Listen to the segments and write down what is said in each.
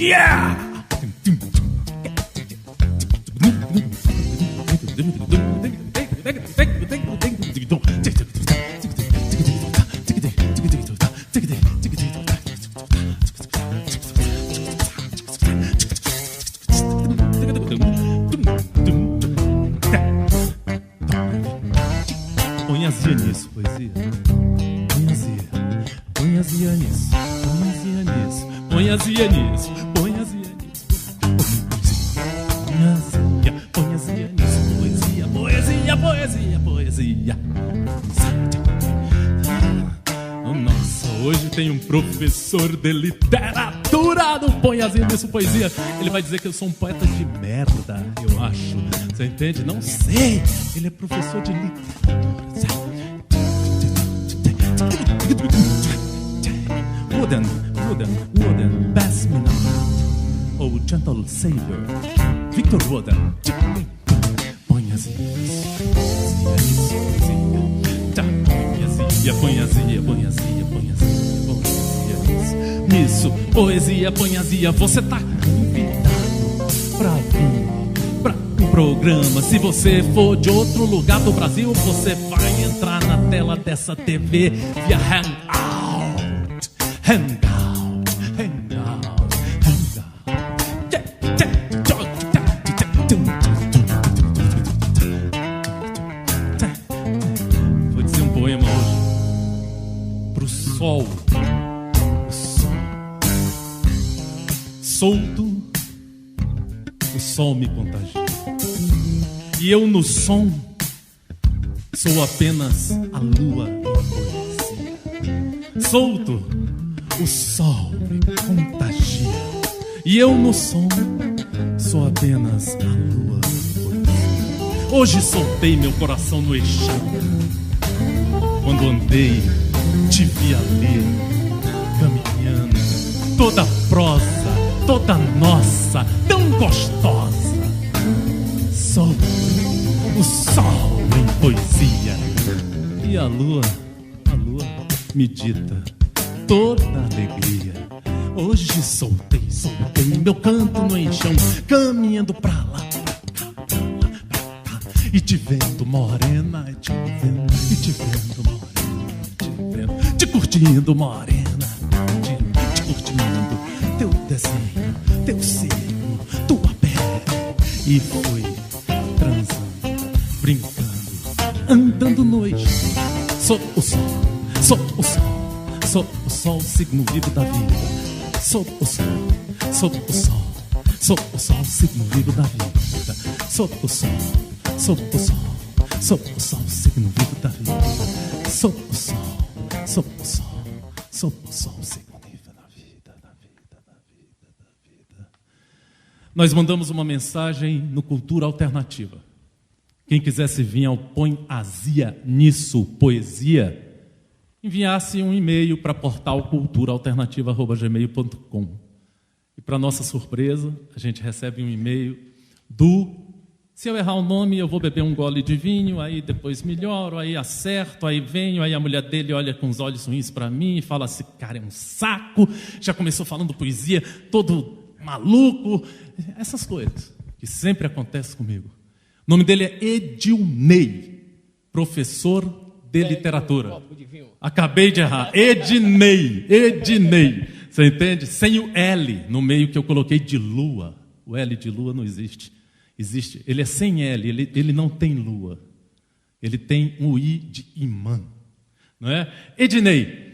Yeah! Põe azia nisso, poesia. Põe azia. Põe azia nisso. Põe azia nisso. Põe azia nisso. Põe azia nisso. Põe azia. Põe azia nisso. Poesia, poesia, poesia, poesia. Nossa, hoje tem um professor de literatura do Põe azia nisso, poesia. Ele vai dizer que eu sou um poeta de merda, eu acho. Você entende? Não sei. Ele é professor de literatura. Wooden, pass me not, oh gentle savior, Victor Wooden. Põe azia, põe azia, põe azia, põe azia, põe azia, nisso, poesia, põe azia. Você tá convidado pra vir pra um programa. Se você for de outro lugar do Brasil, você vai entrar na tela dessa TV via Hangout. Vou dizer um poema hoje pro sol. Solto, o sol me contagia. E eu no som sou apenas a lua em poesia. Solto, o sol me contagia. E eu no som sou apenas a lua em poesia. Hoje soltei meu coração no eixão. Quando andei, te vi ali, caminhando. Toda prosa, toda nossa, tão gostosa. Solto, o sol em poesia. E a lua me dita toda alegria. Hoje soltei meu canto no enxão, caminhando pra lá, pra cá, pra lá, pra cá. E te vendo, morena, te vendo, morena, te curtindo, morena, te curtindo. Teu desenho, teu signo, tua pele. E fui transando, brincando, andando no eixão. Sou o sol, sou o sol. Sou o sol, signo vivo da vida. Sou o sol, sou o sol. Sou o sol, signo vivo da vida. Sou o sol, sou o sol. Sou o sol, signo vivo da vida. Sou o sol, sou o sol. Sou o sol, signo vivo da vida, da vida, da vida, da vida. Nós mandamos uma mensagem no Cultura Alternativa. Quem quisesse vir ao Põe azia nisso, poesia, enviasse um e-mail para portalculturaalternativa@gmail.com. E para nossa surpresa, a gente recebe um e-mail do... Se eu errar o nome, eu vou beber um gole de vinho, aí depois melhoro, aí acerto, aí venho, aí a mulher dele olha com os olhos ruins para mim e fala assim, cara, é um saco, já começou falando poesia, todo maluco, essas coisas que sempre acontecem comigo. O nome dele é Edilnei, professor de literatura. Acabei de errar. Ednei. Você entende? Sem o L no meio que eu coloquei de lua. O L de lua não existe. Existe. Ele é sem L. Ele não tem lua. Ele tem um I de imã. Não é? Ednei,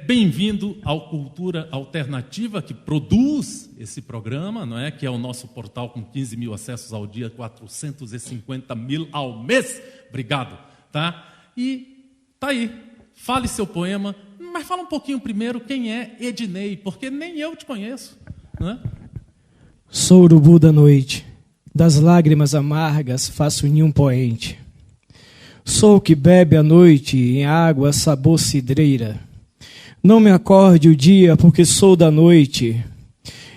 bem-vindo ao Cultura Alternativa, que produz esse programa, não é? Que é o nosso portal com 15 mil acessos ao dia, 450 mil ao mês. Obrigado. Tá? E tá aí, fale seu poema, mas fala um pouquinho primeiro quem é Ednei, porque nem eu te conheço, não é? Sou urubu da noite, das lágrimas amargas faço ninho poente. Sou o que bebe à noite em água sabor cidreira. Não me acorde o dia porque sou da noite.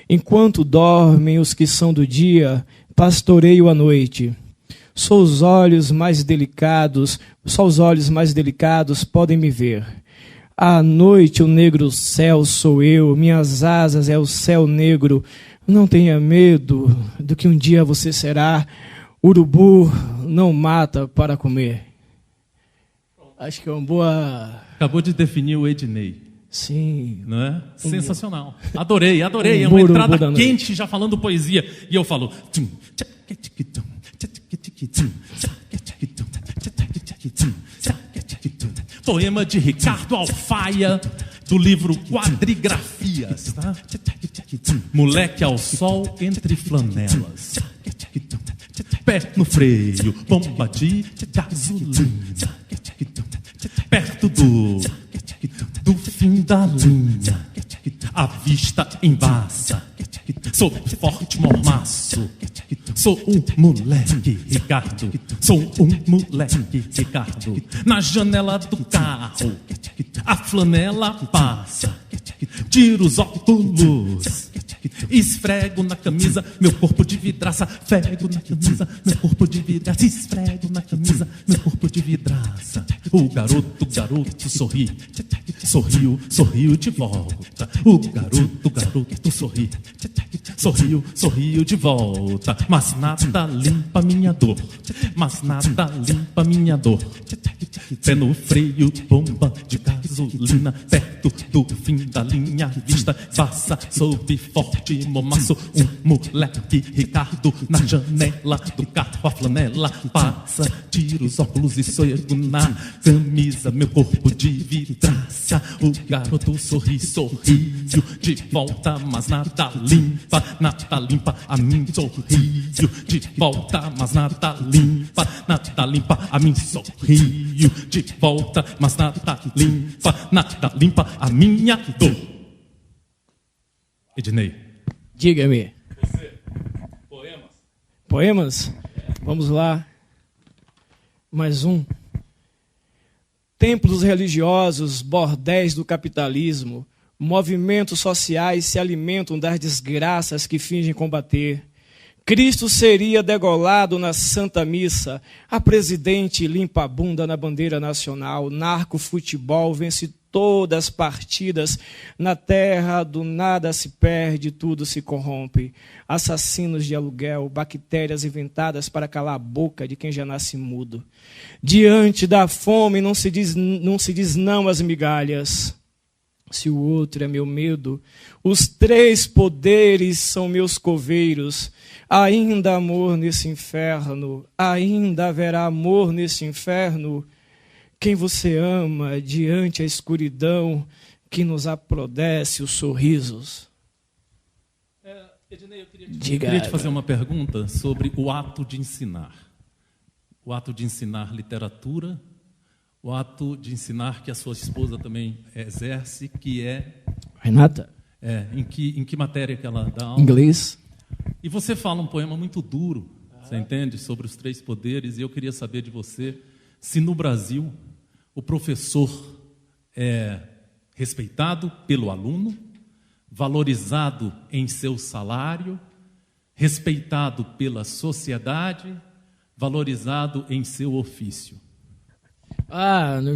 Enquanto dormem os que são do dia, pastoreio a noite. Só os olhos mais delicados podem me ver. À noite o negro céu sou eu, minhas asas é o céu negro. Não tenha medo do que um dia você será. Urubu não mata para comer. Acho que é uma boa... Acabou de definir o Ednei. Sim. Não é? Sensacional. Adorei. É uma Urubu entrada quente já falando poesia. E eu falo... Poema de Ricardo Alfaia, do livro Quadrigrafias. Tá? Moleque ao sol entre flanelas. Pé no freio, bomba de gasolina. Perto do fim da linha, a vista embaça, sob forte mormaço. Sou um moleque, Ricardo. Sou um moleque, Ricardo. Na janela do carro, a flanela passa. Tiro os óculos, esfrego na camisa, meu corpo de vidraça. Fego na camisa, meu corpo de vidraça. Esfrego na camisa, meu corpo de vidraça. O garoto sorri. Sorriu de volta. O garoto sorri. Sorriu de volta. Mas nada limpa minha dor. Pé no freio, bomba de gasolina. Perto do fim da linha, vista passa sob forte mormaço. Um moleque, Ricardo, na janela do carro, a flanela passa. Tiro os óculos e soego na camisa, meu corpo de vidraça. O garoto sorriu de volta, mas nada limpa a mim. Sorriu de volta, mas nada limpa a mim. Sorriu de volta, mas nada limpa a minha dor. Ednei. Diga-me. Você, Poemas? Vamos lá. Mais um. Templos religiosos, bordéis do capitalismo, movimentos sociais se alimentam das desgraças que fingem combater. Cristo seria degolado na Santa Missa, a presidente limpa a bunda na bandeira nacional, narco-futebol vence todas as partidas, na terra do nada se perde, tudo se corrompe. Assassinos de aluguel, bactérias inventadas para calar a boca de quem já nasce mudo. Diante da fome não se diz não às migalhas. Se o outro é meu medo, os três poderes são meus coveiros. Ainda há amor nesse inferno, ainda haverá amor nesse inferno. Quem você ama diante a escuridão que nos aprodece os sorrisos? Ednei, eu queria te fazer uma pergunta sobre o ato de ensinar. O ato de ensinar literatura, o ato de ensinar que a sua esposa também exerce, que é... Renata? Em que matéria que ela dá aula? Inglês. E você fala um poema muito duro, você entende, sobre os três poderes, e eu queria saber de você se no Brasil o professor é respeitado pelo aluno, valorizado em seu salário, respeitado pela sociedade, valorizado em seu ofício.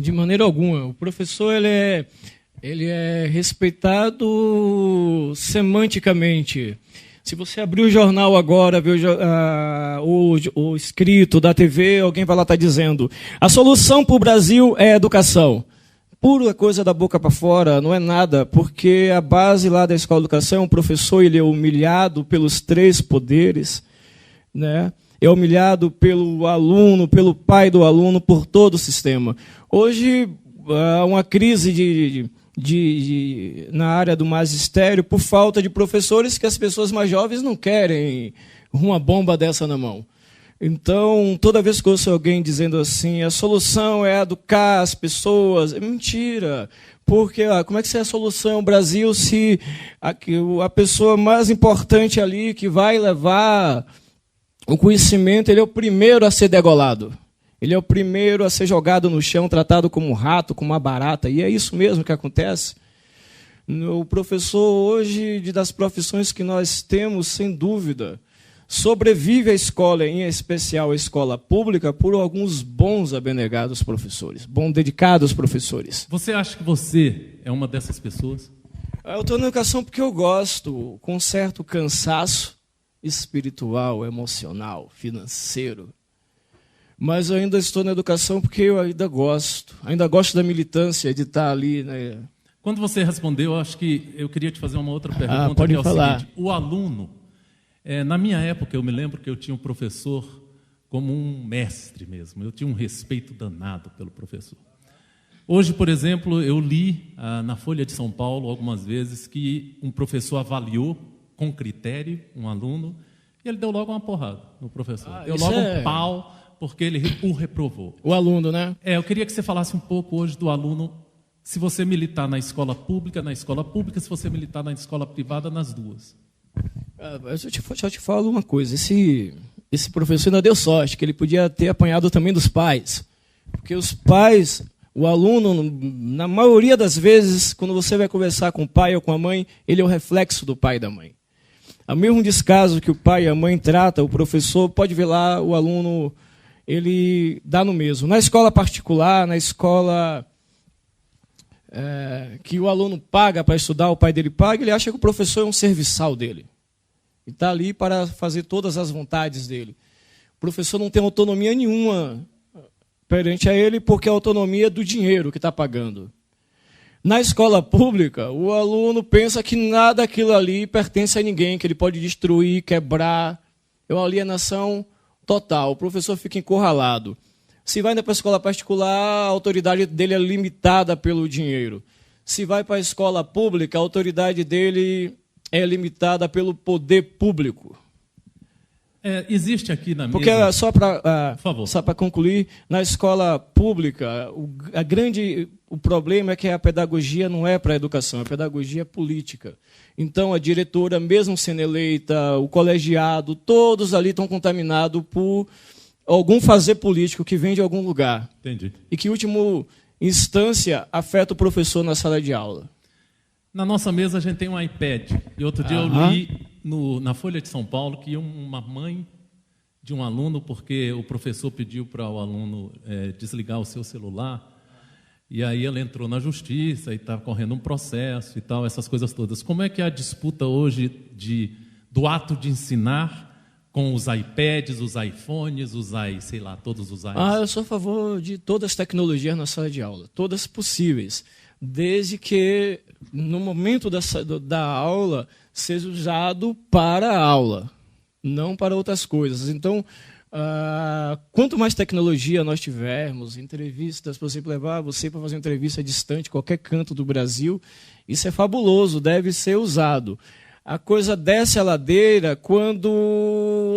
De maneira alguma. O professor ele é respeitado semanticamente. Se você abrir o jornal agora, ver o escrito da TV, alguém vai lá estar dizendo: a solução para o Brasil é a educação. Pura coisa da boca para fora, não é nada, porque a base lá da escola de educação, o professor ele é humilhado pelos três poderes, né? É humilhado pelo aluno, pelo pai do aluno, por todo o sistema. Hoje, há uma crise na área do magistério por falta de professores, que as pessoas mais jovens não querem uma bomba dessa na mão. Então, toda vez que eu ouço alguém dizendo assim, a solução é educar as pessoas, é mentira. Porque como é que é a solução no Brasil se a pessoa mais importante ali, que vai levar o conhecimento, ele é o primeiro a ser degolado. Ele é o primeiro a ser jogado no chão, tratado como um rato, como uma barata. E é isso mesmo que acontece. O professor hoje, das profissões que nós temos, sem dúvida, Sobrevive a escola, em especial a escola pública, por alguns bons abnegados professores, bons dedicados professores. Você acha que você é uma dessas pessoas? Eu estou na educação porque eu gosto, com certo cansaço espiritual, emocional, financeiro. Mas eu ainda estou na educação porque eu ainda gosto da militância, de estar ali, né? Quando você respondeu, acho que eu queria te fazer uma outra pergunta. Pode que é falar. O seguinte: o aluno, na minha época, eu me lembro que eu tinha um professor como um mestre mesmo. Eu tinha um respeito danado pelo professor. Hoje, por exemplo, eu li na Folha de São Paulo algumas vezes que um professor avaliou com critério um aluno e ele deu logo uma porrada no professor. Deu logo um pau porque ele o reprovou. O aluno, né? Eu queria que você falasse um pouco hoje do aluno, se você militar na escola pública, se você militar na escola privada, nas duas. Eu te falo uma coisa, esse professor ainda deu sorte, que ele podia ter apanhado também dos pais. Porque os pais, o aluno, na maioria das vezes, quando você vai conversar com o pai ou com a mãe, ele é o reflexo do pai e da mãe. Ao mesmo descaso que o pai e a mãe tratam, o professor, pode ver lá, o aluno, ele dá no mesmo. Na escola particular, na escola que o aluno paga para estudar, o pai dele paga, ele acha que o professor é um serviçal dele. E está ali para fazer todas as vontades dele. O professor não tem autonomia nenhuma perante a ele, porque a autonomia é do dinheiro que está pagando. Na escola pública, o aluno pensa que nada daquilo ali pertence a ninguém, que ele pode destruir, quebrar. É uma alienação total. O professor fica encurralado. Se vai para a escola particular, a autoridade dele é limitada pelo dinheiro. Se vai para a escola pública, a autoridade dele é limitada pelo poder público. Existe aqui na mesa... Porque, só para concluir, na escola pública, o problema é que a pedagogia não é para a educação, a pedagogia é política. Então, a diretora, mesmo sendo eleita, o colegiado, todos ali estão contaminados por algum fazer político que vem de algum lugar. Entendi. E que, em última instância, afeta o professor na sala de aula. Na nossa mesa a gente tem um iPad. E outro dia eu li na Folha de São Paulo que uma mãe de um aluno, porque o professor pediu para o aluno desligar o seu celular, e aí ela entrou na justiça e está correndo um processo e tal, essas coisas todas. Como é que é a disputa hoje do ato de ensinar com os iPads, os iPhones, todos os iPhones? Eu sou a favor de todas as tecnologias na sala de aula, todas possíveis, desde que no momento da aula seja usado para a aula, não para outras coisas. Então, quanto mais tecnologia nós tivermos, entrevistas, por exemplo, levar você para fazer uma entrevista distante, qualquer canto do Brasil, isso é fabuloso, deve ser usado. A coisa desce a ladeira quando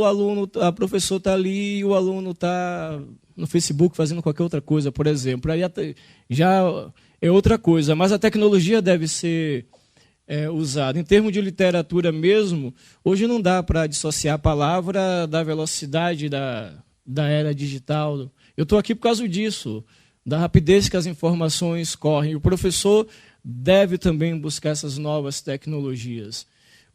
a professora está ali e o aluno está no Facebook fazendo qualquer outra coisa, por exemplo. Aí já é outra coisa, mas a tecnologia deve ser usada. Em termos de literatura mesmo, hoje não dá para dissociar a palavra da velocidade da era digital. Eu estou aqui por causa disso, da rapidez que as informações correm. O professor deve também buscar essas novas tecnologias.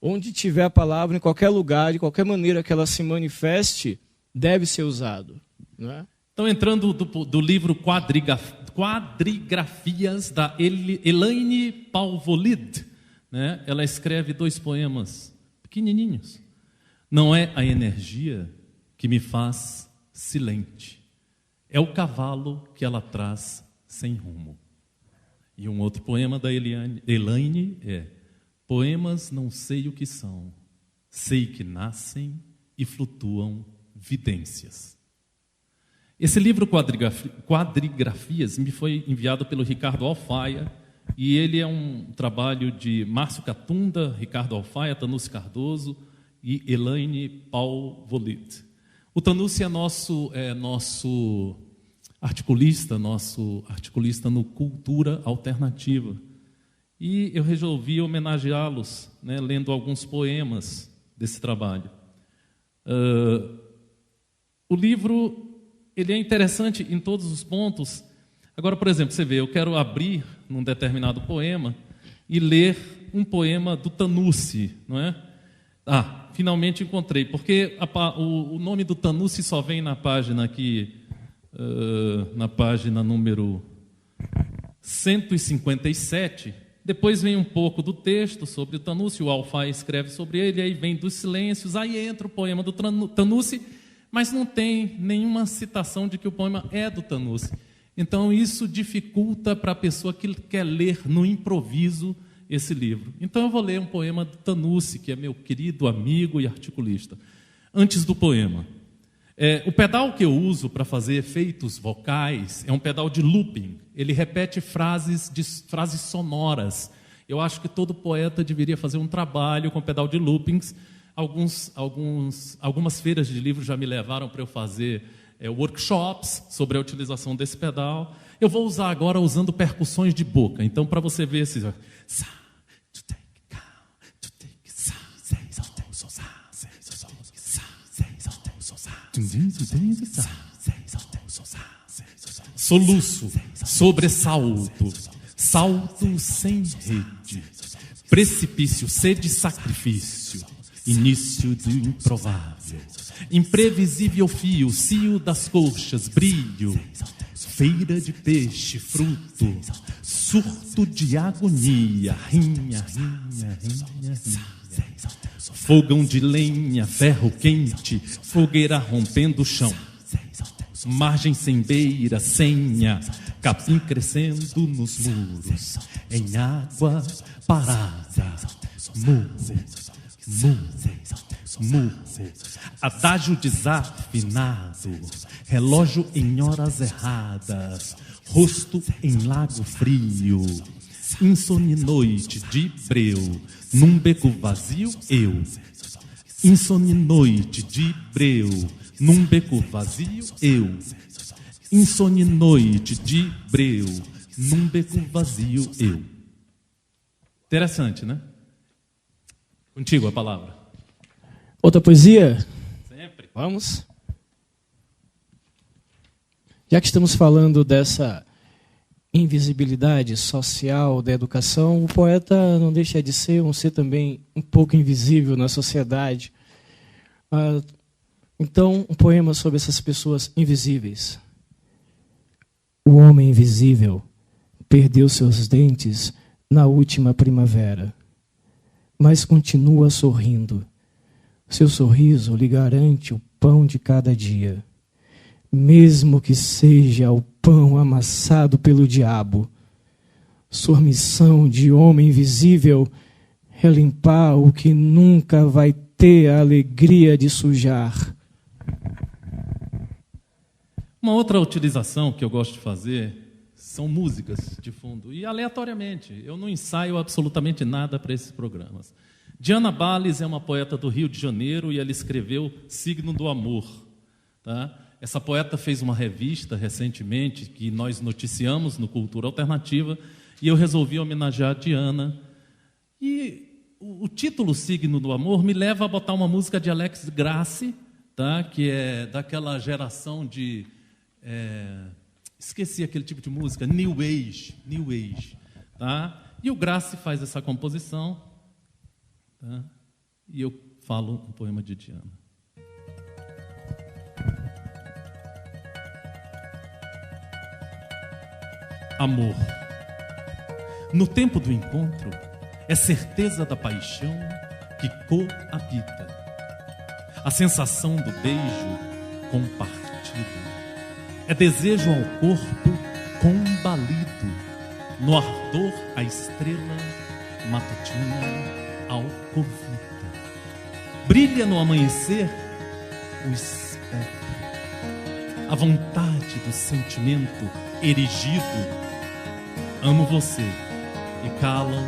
Onde tiver a palavra, em qualquer lugar, de qualquer maneira que ela se manifeste, deve ser usado. Não é? Então, entrando do livro Quadrigrafias, da Elaine Palvolid, né? Ela escreve 2 poemas pequenininhos. Não é a energia que me faz silente, é o cavalo que ela traz sem rumo. E um outro poema da Elaine é: poemas não sei o que são, sei que nascem e flutuam vidências. Esse livro Quadrigrafias me foi enviado pelo Ricardo Alfaia, e ele é um trabalho de Márcio Catunda, Ricardo Alfaia, Tanucci Cardoso e Elaine Palvolid. O Tanucci é nosso articulista no Cultura Alternativa. E eu resolvi homenageá-los, né, lendo alguns poemas desse trabalho. O livro ele é interessante em todos os pontos. Agora, por exemplo, você vê, eu quero abrir num determinado poema e ler um poema do Tanucci, não é? finalmente encontrei, porque o nome do Tannussi só vem na página aqui, na página número 157. Depois vem um pouco do texto sobre o Tannussi, o Alfai escreve sobre ele, aí vem dos silêncios, aí entra o poema do Tannussi, mas não tem nenhuma citação de que o poema é do Tannussi. Então isso dificulta para a pessoa que quer ler no improviso esse livro. Então eu vou ler um poema do Tannussi, que é meu querido amigo e articulista. Antes do poema, o pedal que eu uso para fazer efeitos vocais é um pedal de looping. Ele repete frases sonoras. Eu acho que todo poeta deveria fazer um trabalho com pedal de loopings. Algumas feiras de livros já me levaram para eu fazer workshops sobre a utilização desse pedal. Eu vou usar agora usando percussões de boca. Então, para você ver esse... Soluço, sobressalto, salto sem rede, precipício, sede, sacrifício, início do improvável, imprevisível fio, cio das coxas, brilho, feira de peixe, fruto, surto de agonia, rinha, fogão de lenha, ferro quente, fogueira rompendo o chão, margem sem beira, senha, capim crescendo nos muros, em água parada, murro, adágio desafinado, relógio em horas erradas, rosto em lago frio, insone noite de breu, num beco vazio eu, insone noite de breu, num beco vazio eu, insone noite de breu, num beco vazio eu. Interessante, né? Contigo a palavra. Outra poesia? Sempre. Vamos. Já que estamos falando dessa invisibilidade social da educação, o poeta não deixa de ser um ser também um pouco invisível na sociedade. Então, um poema sobre essas pessoas invisíveis. O homem invisível perdeu seus dentes na última primavera, mas continua sorrindo. Seu sorriso lhe garante o pão de cada dia, mesmo que seja o pão amassado pelo diabo. Sua missão de homem invisível é limpar o que nunca vai ter a alegria de sujar. Uma outra utilização que eu gosto de fazer são músicas de fundo. E aleatoriamente, eu não ensaio absolutamente nada para esses programas. Diana Bales é uma poeta do Rio de Janeiro e ela escreveu Signo do Amor. Tá? Essa poeta fez uma revista recentemente que nós noticiamos no Cultura Alternativa e eu resolvi homenagear a Diana. E o título Signo do Amor me leva a botar uma música de Alex Grassi, tá? Que é daquela geração de... esqueci aquele tipo de música, New Age, tá? E o Grassi faz essa composição, tá? E eu falo um poema de Diana. Amor. No tempo do encontro, é certeza da paixão que coabita. A sensação do beijo compartido. É desejo ao corpo combalido, no ardor a estrela matutina alcovita. Brilha no amanhecer o espectro, a vontade do sentimento erigido. Amo você e calam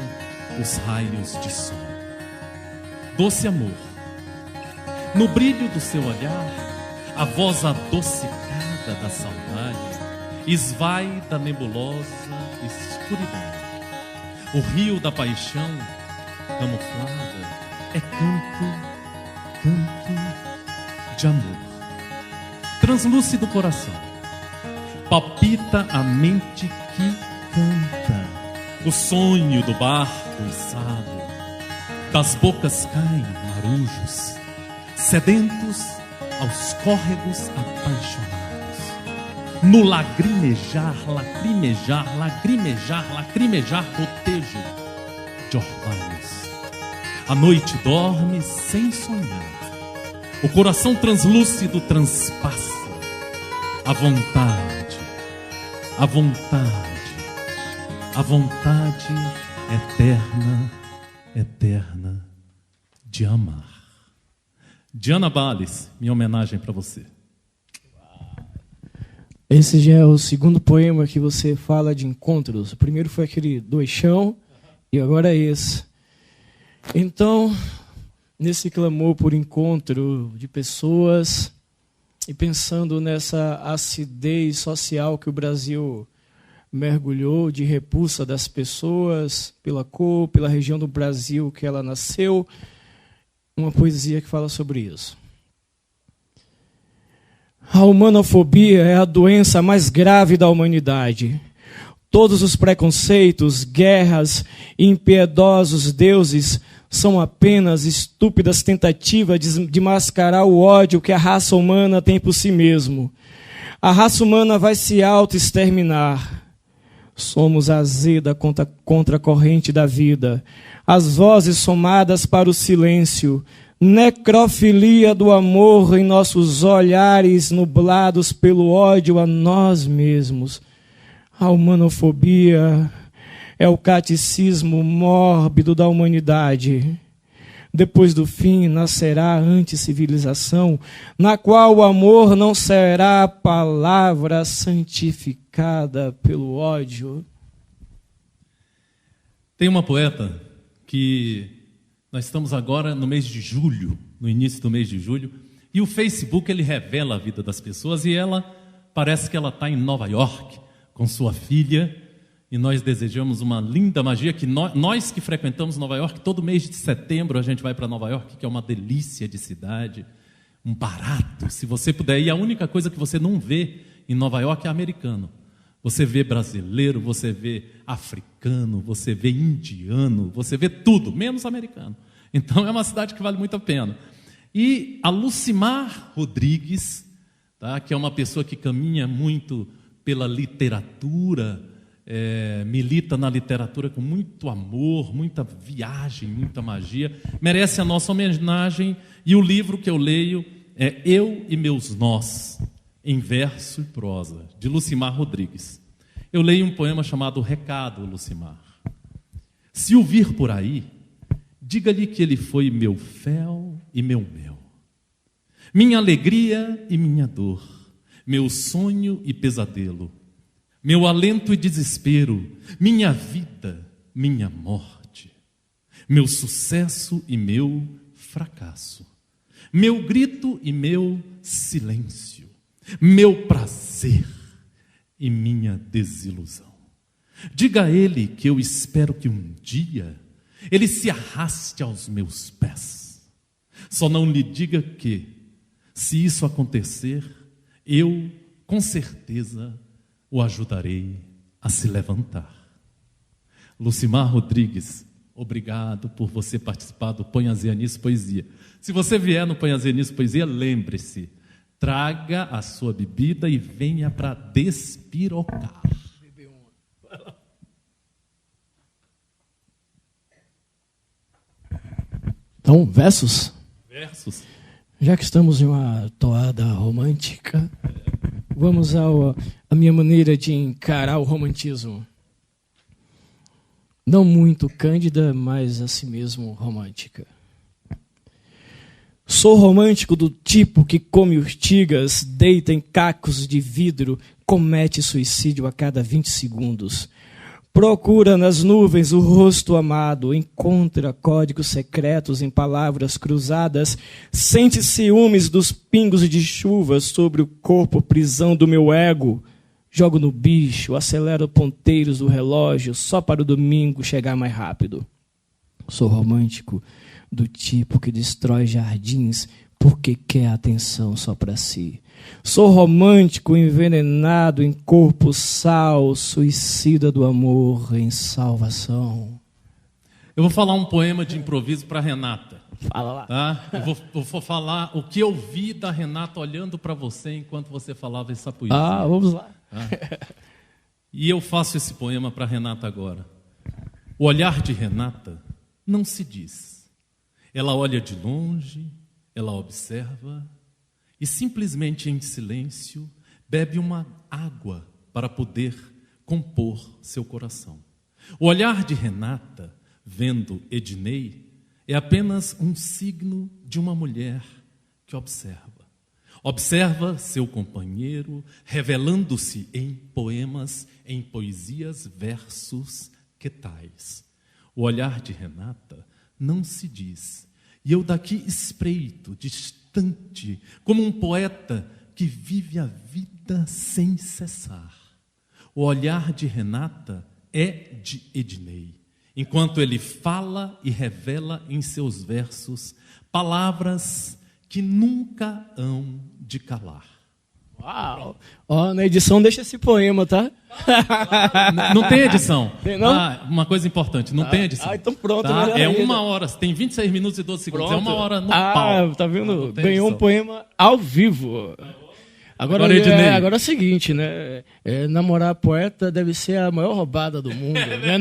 os raios de sol. Doce amor, no brilho do seu olhar, a voz adocicada da saudade esvai da nebulosa escuridão. O rio da paixão, camuflada, é canto de amor. Translúcido coração, palpita a mente que canta, o sonho do barco içado, das bocas caem marujos, sedentos aos córregos apaixonados, no lagrimejar, lacrimejar, lacrimejar, lacrimejar, gotejo de orvalhos. A noite dorme sem sonhar, o coração translúcido transpassa a vontade, a vontade, a vontade eterna, eterna de amar. Diana Bales, minha homenagem para você. Esse já é o segundo poema que você fala de encontros. O primeiro foi aquele do Eixão e agora é esse. Então, nesse clamor por encontro de pessoas e pensando nessa acidez social que o Brasil mergulhou, de repulsa das pessoas pela cor, pela região do Brasil que ela nasceu, uma poesia que fala sobre isso. A humanofobia é a doença mais grave da humanidade. Todos os preconceitos, guerras e impiedosos deuses são apenas estúpidas tentativas de mascarar o ódio que a raça humana tem por si mesmo. A raça humana vai se auto-exterminar. Somos a azeda contra a corrente da vida, as vozes somadas para o silêncio, necrofilia do amor em nossos olhares nublados pelo ódio a nós mesmos. A humanofobia é o catecismo mórbido da humanidade. Depois do fim nascerá a anticivilização, na qual o amor não será palavra santificada pelo ódio. Tem uma poeta que nós estamos agora no mês de julho, no início do mês de julho, e o Facebook ele revela a vida das pessoas e ela parece que ela está em Nova York com sua filha. E nós desejamos uma linda magia, que nós que frequentamos Nova York, todo mês de setembro a gente vai para Nova York, que é uma delícia de cidade, um barato, se você puder ir. A única coisa que você não vê em Nova York é americano. Você vê brasileiro, você vê africano, você vê indiano, você vê tudo, menos americano. Então é uma cidade que vale muito a pena. E a Lucimar Rodrigues, tá, que é uma pessoa que caminha muito pela literatura, milita na literatura com muito amor, muita viagem, muita magia, merece a nossa homenagem. E o livro que eu leio é Eu e Meus Nós, em verso e prosa, de Lucimar Rodrigues. Eu leio um poema chamado Recado, Lucimar. Se o vir por aí, diga-lhe que ele foi meu fel e meu mel, minha alegria e minha dor, meu sonho e pesadelo, meu alento e desespero, minha vida, minha morte, meu sucesso e meu fracasso, meu grito e meu silêncio, meu prazer e minha desilusão. Diga a ele que eu espero que um dia ele se arraste aos meus pés. Só não lhe diga que, se isso acontecer, eu, com certeza, o ajudarei a se levantar. Lucimar Rodrigues, obrigado por você participar do Põe Azia Nisso Poesia. Se você vier no Põe Azia Nisso Poesia, lembre-se, traga a sua bebida e venha para despirocar. Então, versos? Versos. Já que estamos em uma toada romântica, vamos à minha maneira de encarar o romantismo. Não muito cândida, mas assim mesmo romântica. Sou romântico do tipo que come urtigas, deita em cacos de vidro, comete suicídio a cada 20 segundos. Procura nas nuvens o rosto amado, encontra códigos secretos em palavras cruzadas, sente ciúmes dos pingos de chuva sobre o corpo, prisão do meu ego. Jogo no bicho, acelero ponteiros do relógio, só para o domingo chegar mais rápido. Sou romântico do tipo que destrói jardins porque quer atenção só para si. Sou romântico envenenado em corpo sal, suicida do amor em salvação. Eu vou falar um poema de improviso para Renata. Fala lá. Tá? Eu vou falar o que eu vi da Renata olhando para você enquanto você falava essa poesia. Vamos lá. Tá? E eu faço esse poema para Renata agora. O olhar de Renata não se diz. Ela olha de longe, ela observa e simplesmente em silêncio bebe uma água para poder compor seu coração. O olhar de Renata, vendo Ednei, é apenas um signo de uma mulher que observa. Observa seu companheiro, revelando-se em poemas, em poesias, versos que tais. O olhar de Renata não se diz. E eu daqui espreito, distante, como um poeta que vive a vida sem cessar. O olhar de Renata é de Ednei, enquanto ele fala e revela em seus versos palavras que nunca hão de calar. Uau! Na edição deixa esse poema, tá? Não tem edição. Tem, não? Uma coisa importante, não tem edição. Então pronto. Tá? É 1 hora, tem 26 minutos e 12 segundos. Pronto. É 1 hora no pau. Tá vendo? Não tem Ganhou edição. um poema ao vivo. Agora é o seguinte, né? Namorar poeta deve ser a maior roubada do mundo, né?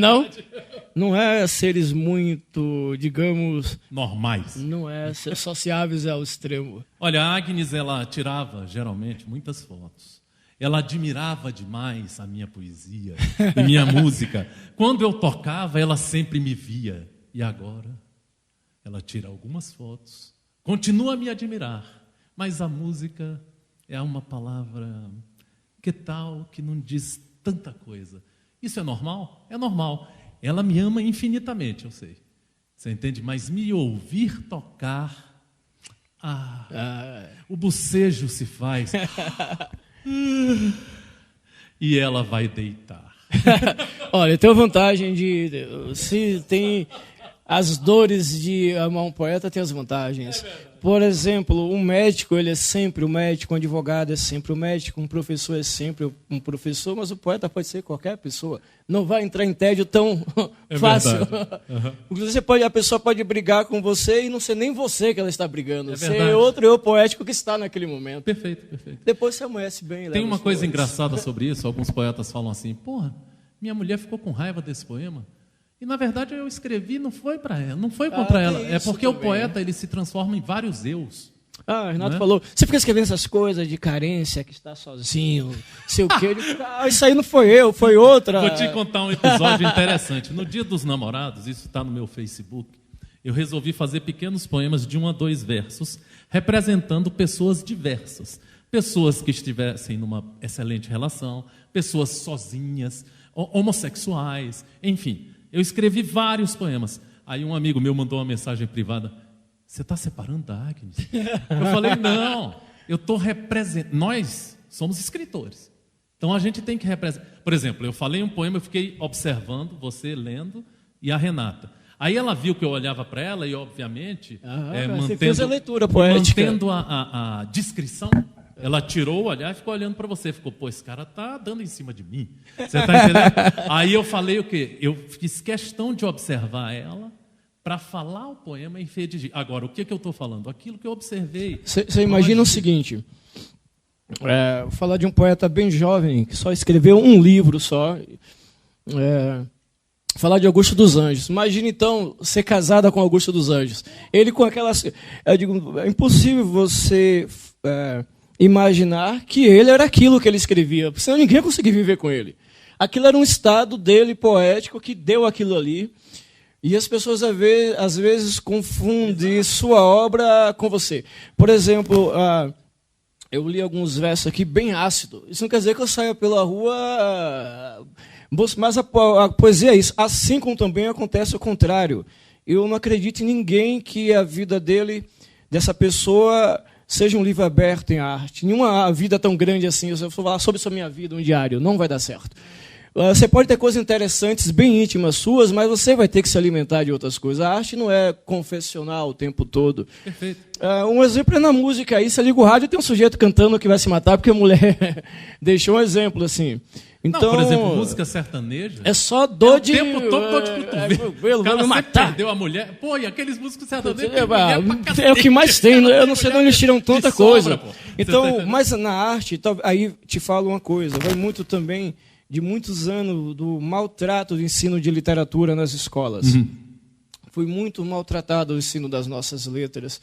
Não é seres muito, digamos... normais. Não é ser sociáveis ao extremo. Olha, a Agnes, ela tirava, geralmente, muitas fotos. Ela admirava demais a minha poesia e minha música. Quando eu tocava, ela sempre me via. E agora, ela tira algumas fotos, continua a me admirar, mas a música é uma palavra, que tal, que não diz tanta coisa. Isso é normal? É normal. Ela me ama infinitamente, eu sei. Você entende? Mas me ouvir tocar, o bocejo se faz. E ela vai deitar. Olha, tem a vantagem se tem as dores de amar um poeta, tem as vantagens. Por exemplo, um médico, ele é sempre o médico, um advogado é sempre o médico, um professor é sempre um professor, mas o poeta pode ser qualquer pessoa. Não vai entrar em tédio tão fácil. Uhum. Inclusive, a pessoa pode brigar com você e não ser nem você que ela está brigando. Ser outro eu poético que está naquele momento. Perfeito. Depois você amanhece bem. Tem uma coisa engraçada sobre isso, alguns poetas falam assim, porra, minha mulher ficou com raiva desse poema. E, na verdade, eu escrevi, não foi para ela, não foi contra ela. É porque também, o poeta ele se transforma em vários eus. Renato falou, você fica escrevendo essas coisas de carência, que está sozinho, sei o quê. Isso aí não foi eu, foi outra. Vou te contar um episódio interessante. No Dia dos Namorados, isso está no meu Facebook, eu resolvi fazer pequenos poemas de 1 a 2 versos, representando pessoas diversas. Pessoas que estivessem numa excelente relação, pessoas sozinhas, homossexuais, enfim. Eu escrevi vários poemas. Aí um amigo meu mandou uma mensagem privada. Você está separando da Agnes? Eu falei, não. Eu estou representando. Nós somos escritores. Então a gente tem que representar. Por exemplo, eu falei um poema, eu fiquei observando, você lendo, e a Renata. Aí ela viu que eu olhava para ela e, obviamente, fez a leitura poética. Mantendo a descrição, ela tirou o olhar e ficou olhando para você. Ficou, pô, esse cara está dando em cima de mim. Você está entendendo? Aí eu falei o quê? Eu fiz questão de observar ela para falar o poema e redigir. Agora, o que eu estou falando? Aquilo que eu observei. Você imagina o seguinte, vou falar de um poeta bem jovem, que só escreveu um livro só, falar de Augusto dos Anjos. Imagina, então, ser casada com Augusto dos Anjos. Ele com aquelas... Eu digo, é impossível você imaginar que ele era aquilo que ele escrevia, senão ninguém ia conseguir viver com ele. Aquilo era um estado dele poético que deu aquilo ali. E as pessoas, às vezes, confundem sua obra com você. Por exemplo, eu li alguns versos aqui bem ácidos. Isso não quer dizer que eu saia pela rua... Mas a poesia é isso. Assim como também acontece o contrário. Eu não acredito em ninguém que a vida dessa pessoa, seja um livro aberto em arte. Nenhuma vida tão grande assim. Se eu for falar sobre a minha vida, um diário, não vai dar certo. Você pode ter coisas interessantes, bem íntimas suas, mas você vai ter que se alimentar de outras coisas. A arte não é confessional o tempo todo. Perfeito. Um exemplo é na música. Aí você liga o rádio e tem um sujeito cantando que vai se matar porque a mulher deixou um exemplo assim. Então, não, por exemplo, música sertaneja. É só dor de... O tempo todo dor de cotovelo. O cara sempre perdeu a mulher. Pô, e aqueles músicos sertanejos... É o que mais tem. Eu não sei de onde eles tiram tanta coisa. Sobra, então, mas na arte, aí te falo uma coisa. Vai muito também de muitos anos do maltrato do ensino de literatura nas escolas. Foi muito maltratado o ensino das nossas letras.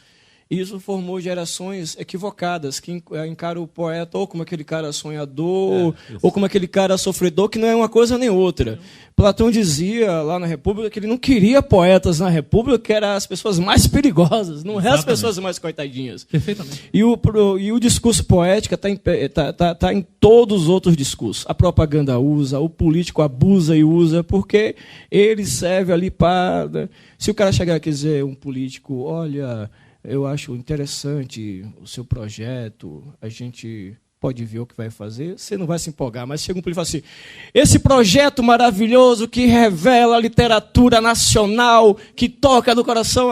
E isso formou gerações equivocadas, que encaram o poeta ou como aquele cara sonhador, ou como aquele cara sofredor, que não é uma coisa nem outra. Platão dizia lá na República que ele não queria poetas na República, que eram as pessoas mais perigosas, não é as pessoas mais coitadinhas. Perfeitamente. E o discurso poético está em todos os outros discursos. A propaganda usa, o político abusa e usa, porque ele serve ali para... Se o cara chegar aqui e dizer, um político, olha... Eu acho interessante o seu projeto, a gente pode ver o que vai fazer, você não vai se empolgar, mas chega um político e fala assim, esse projeto maravilhoso que revela a literatura nacional, que toca no coração,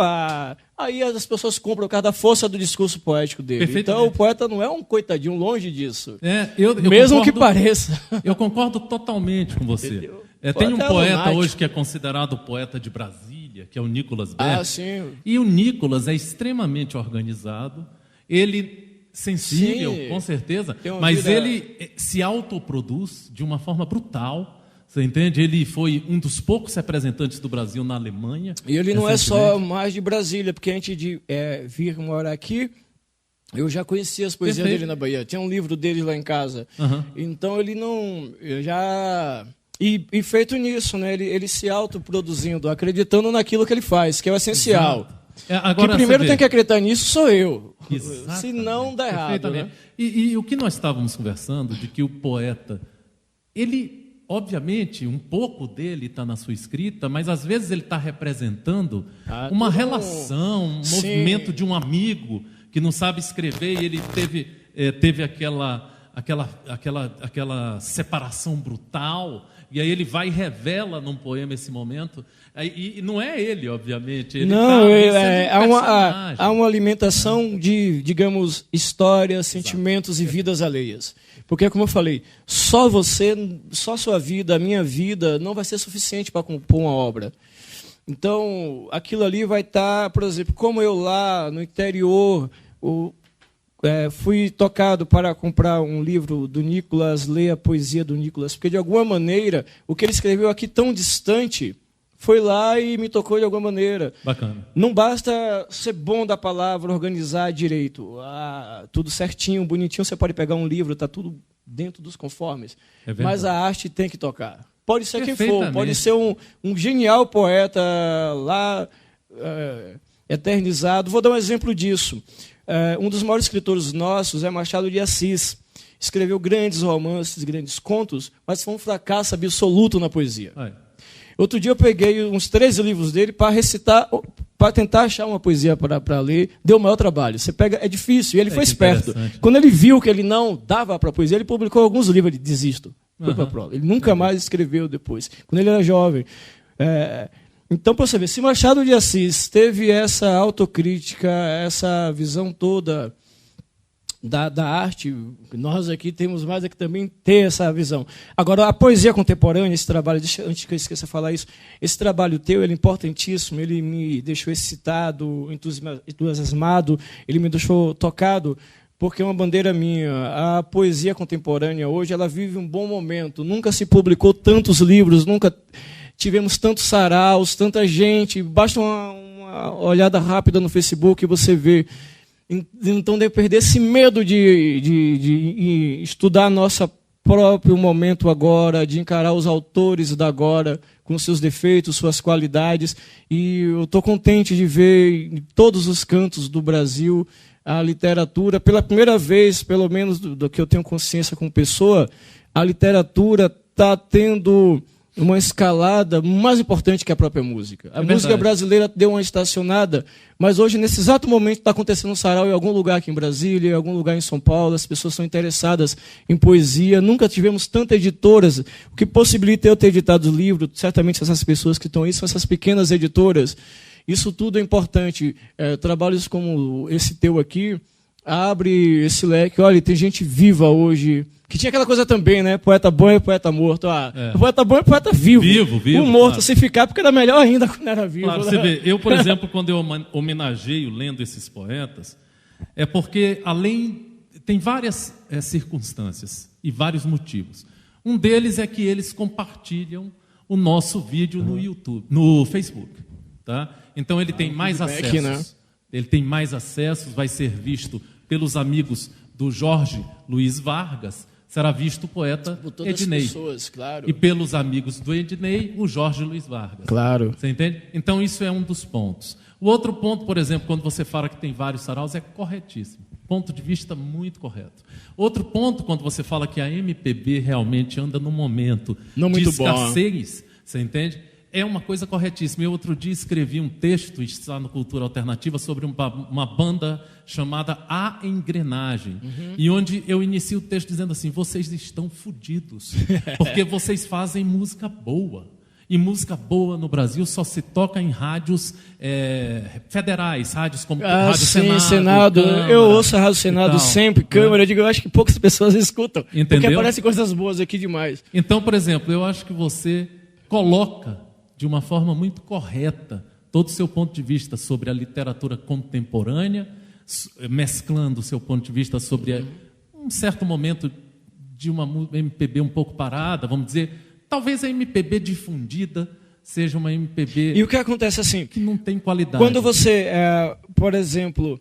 aí as pessoas compram por causa da força do discurso poético dele. Então o poeta não é um coitadinho, longe disso. Eu mesmo que pareça. Eu concordo totalmente com você. Tem um poeta hoje que é considerado o poeta de Brasília, que é o Nicolas Berg. Sim. E o Nicolas é extremamente organizado, ele sensível, com certeza, mas ele se autoproduz de uma forma brutal. Você entende? Ele foi um dos poucos representantes do Brasil na Alemanha. E ele não é só mais de Brasília, porque antes de vir morar aqui, eu já conhecia as poesias dele na Bahia. Tinha um livro dele lá em casa. Então ele não... E feito nisso, né? Ele se autoproduzindo, acreditando naquilo que ele faz, que é o essencial. Agora, que primeiro tem que acreditar nisso sou eu. Exatamente. Senão dá errado. Né? E o que nós estávamos conversando, de que o poeta, ele, obviamente, um pouco dele está na sua escrita, mas às vezes ele está representando uma relação, um movimento de um amigo que não sabe escrever e ele teve aquela separação brutal. E aí ele vai e revela num poema esse momento. E não é ele, obviamente. Ele há uma alimentação de, digamos, histórias, sentimentos e vidas alheias. Porque, como eu falei, só sua vida, a minha vida, não vai ser suficiente para compor uma obra. Então, aquilo ali vai estar, por exemplo, como eu lá no interior... fui tocado para comprar um livro do Nicolas, ler a poesia do Nicolas, porque, de alguma maneira, o que ele escreveu aqui tão distante foi lá e me tocou de alguma maneira. Bacana. Não basta ser bom da palavra, organizar direito. Tudo certinho, bonitinho, você pode pegar um livro, está tudo dentro dos conformes. Mas a arte tem que tocar. Pode ser quem for, pode ser um genial poeta lá, eternizado. Vou dar um exemplo disso. Um dos maiores escritores nossos é Machado de Assis. Escreveu grandes romances, grandes contos, mas foi um fracasso absoluto na poesia. Outro dia eu peguei uns 13 livros dele para recitar, para tentar achar uma poesia para ler. Deu o maior trabalho. Você pega, é difícil. E ele foi esperto. Quando ele viu que ele não dava para a poesia, ele publicou alguns livros. Ele desisto. Foi para a prova. Ele nunca mais escreveu depois. Quando ele era jovem. Então, para você ver, se Machado de Assis teve essa autocrítica, essa visão toda da arte, nós aqui temos mais é que também ter essa visão. Agora, a poesia contemporânea, esse trabalho, antes que eu esqueça de falar isso, esse trabalho teu, ele é importantíssimo, ele me deixou excitado, entusiasmado, ele me deixou tocado, porque é uma bandeira minha. A poesia contemporânea hoje, ela vive um bom momento, nunca se publicou tantos livros, nunca... Tivemos tantos saraus, tanta gente. Basta uma olhada rápida no Facebook e você vê. Então, deve perder esse medo de estudar nosso próprio momento agora, de encarar os autores da agora, com seus defeitos, suas qualidades. E eu estou contente de ver em todos os cantos do Brasil a literatura, pela primeira vez, pelo menos do que eu tenho consciência como pessoa, a literatura está tendo... uma escalada mais importante que a própria música. A música brasileira deu uma estacionada, mas hoje, nesse exato momento, está acontecendo um sarau em algum lugar aqui em Brasília, em algum lugar em São Paulo, as pessoas estão interessadas em poesia, nunca tivemos tantas editoras, o que possibilita eu ter editado o livro, certamente essas pessoas que estão aí são essas pequenas editoras. Isso tudo é importante. Trabalhos como esse teu aqui, abre esse leque. Olha, tem gente viva hoje, que tinha aquela coisa também, né? Poeta bom e poeta morto. Poeta bom e poeta vivo. Vivo. O morto, claro. se ficar, porque era melhor ainda quando era vivo. Claro, né? você vê, eu, por exemplo, quando eu homenageio lendo esses poetas, é porque tem várias circunstâncias e vários motivos. Um deles é que eles compartilham o nosso vídeo no YouTube, no Facebook, tá? Então ele tem mais acessos. Né? Ele tem mais acessos, vai ser visto pelos amigos do Jorge Luiz Vargas, será visto o poeta por todas Ednei. as pessoas, claro. E pelos amigos do Ednei, o Jorge Luiz Vargas. Claro. Você entende? Então isso é um dos pontos. O outro ponto, por exemplo, quando você fala que tem vários saraus, é corretíssimo. Ponto de vista muito correto. Outro ponto, quando você fala que a MPB realmente anda num momento não de muito escassez, você entende? É uma coisa corretíssima. Eu outro dia escrevi um texto, está no Cultura Alternativa, sobre uma banda chamada A Engrenagem. E onde eu inicio o texto dizendo assim, vocês estão fodidos, porque vocês fazem música boa. E música boa no Brasil só se toca em rádios federais, rádios como Rádio Senado. Câmara, eu ouço a Rádio Senado sempre, Câmara, eu acho que poucas pessoas escutam. Entendeu? Porque aparecem coisas boas aqui demais. Então, por exemplo, eu acho que você coloca de uma forma muito correta todo o seu ponto de vista sobre a literatura contemporânea, mesclando o seu ponto de vista sobre um certo momento de uma MPB um pouco parada, vamos dizer, talvez a MPB difundida seja uma MPB... E o que acontece assim? Que não tem qualidade. Quando você, por exemplo,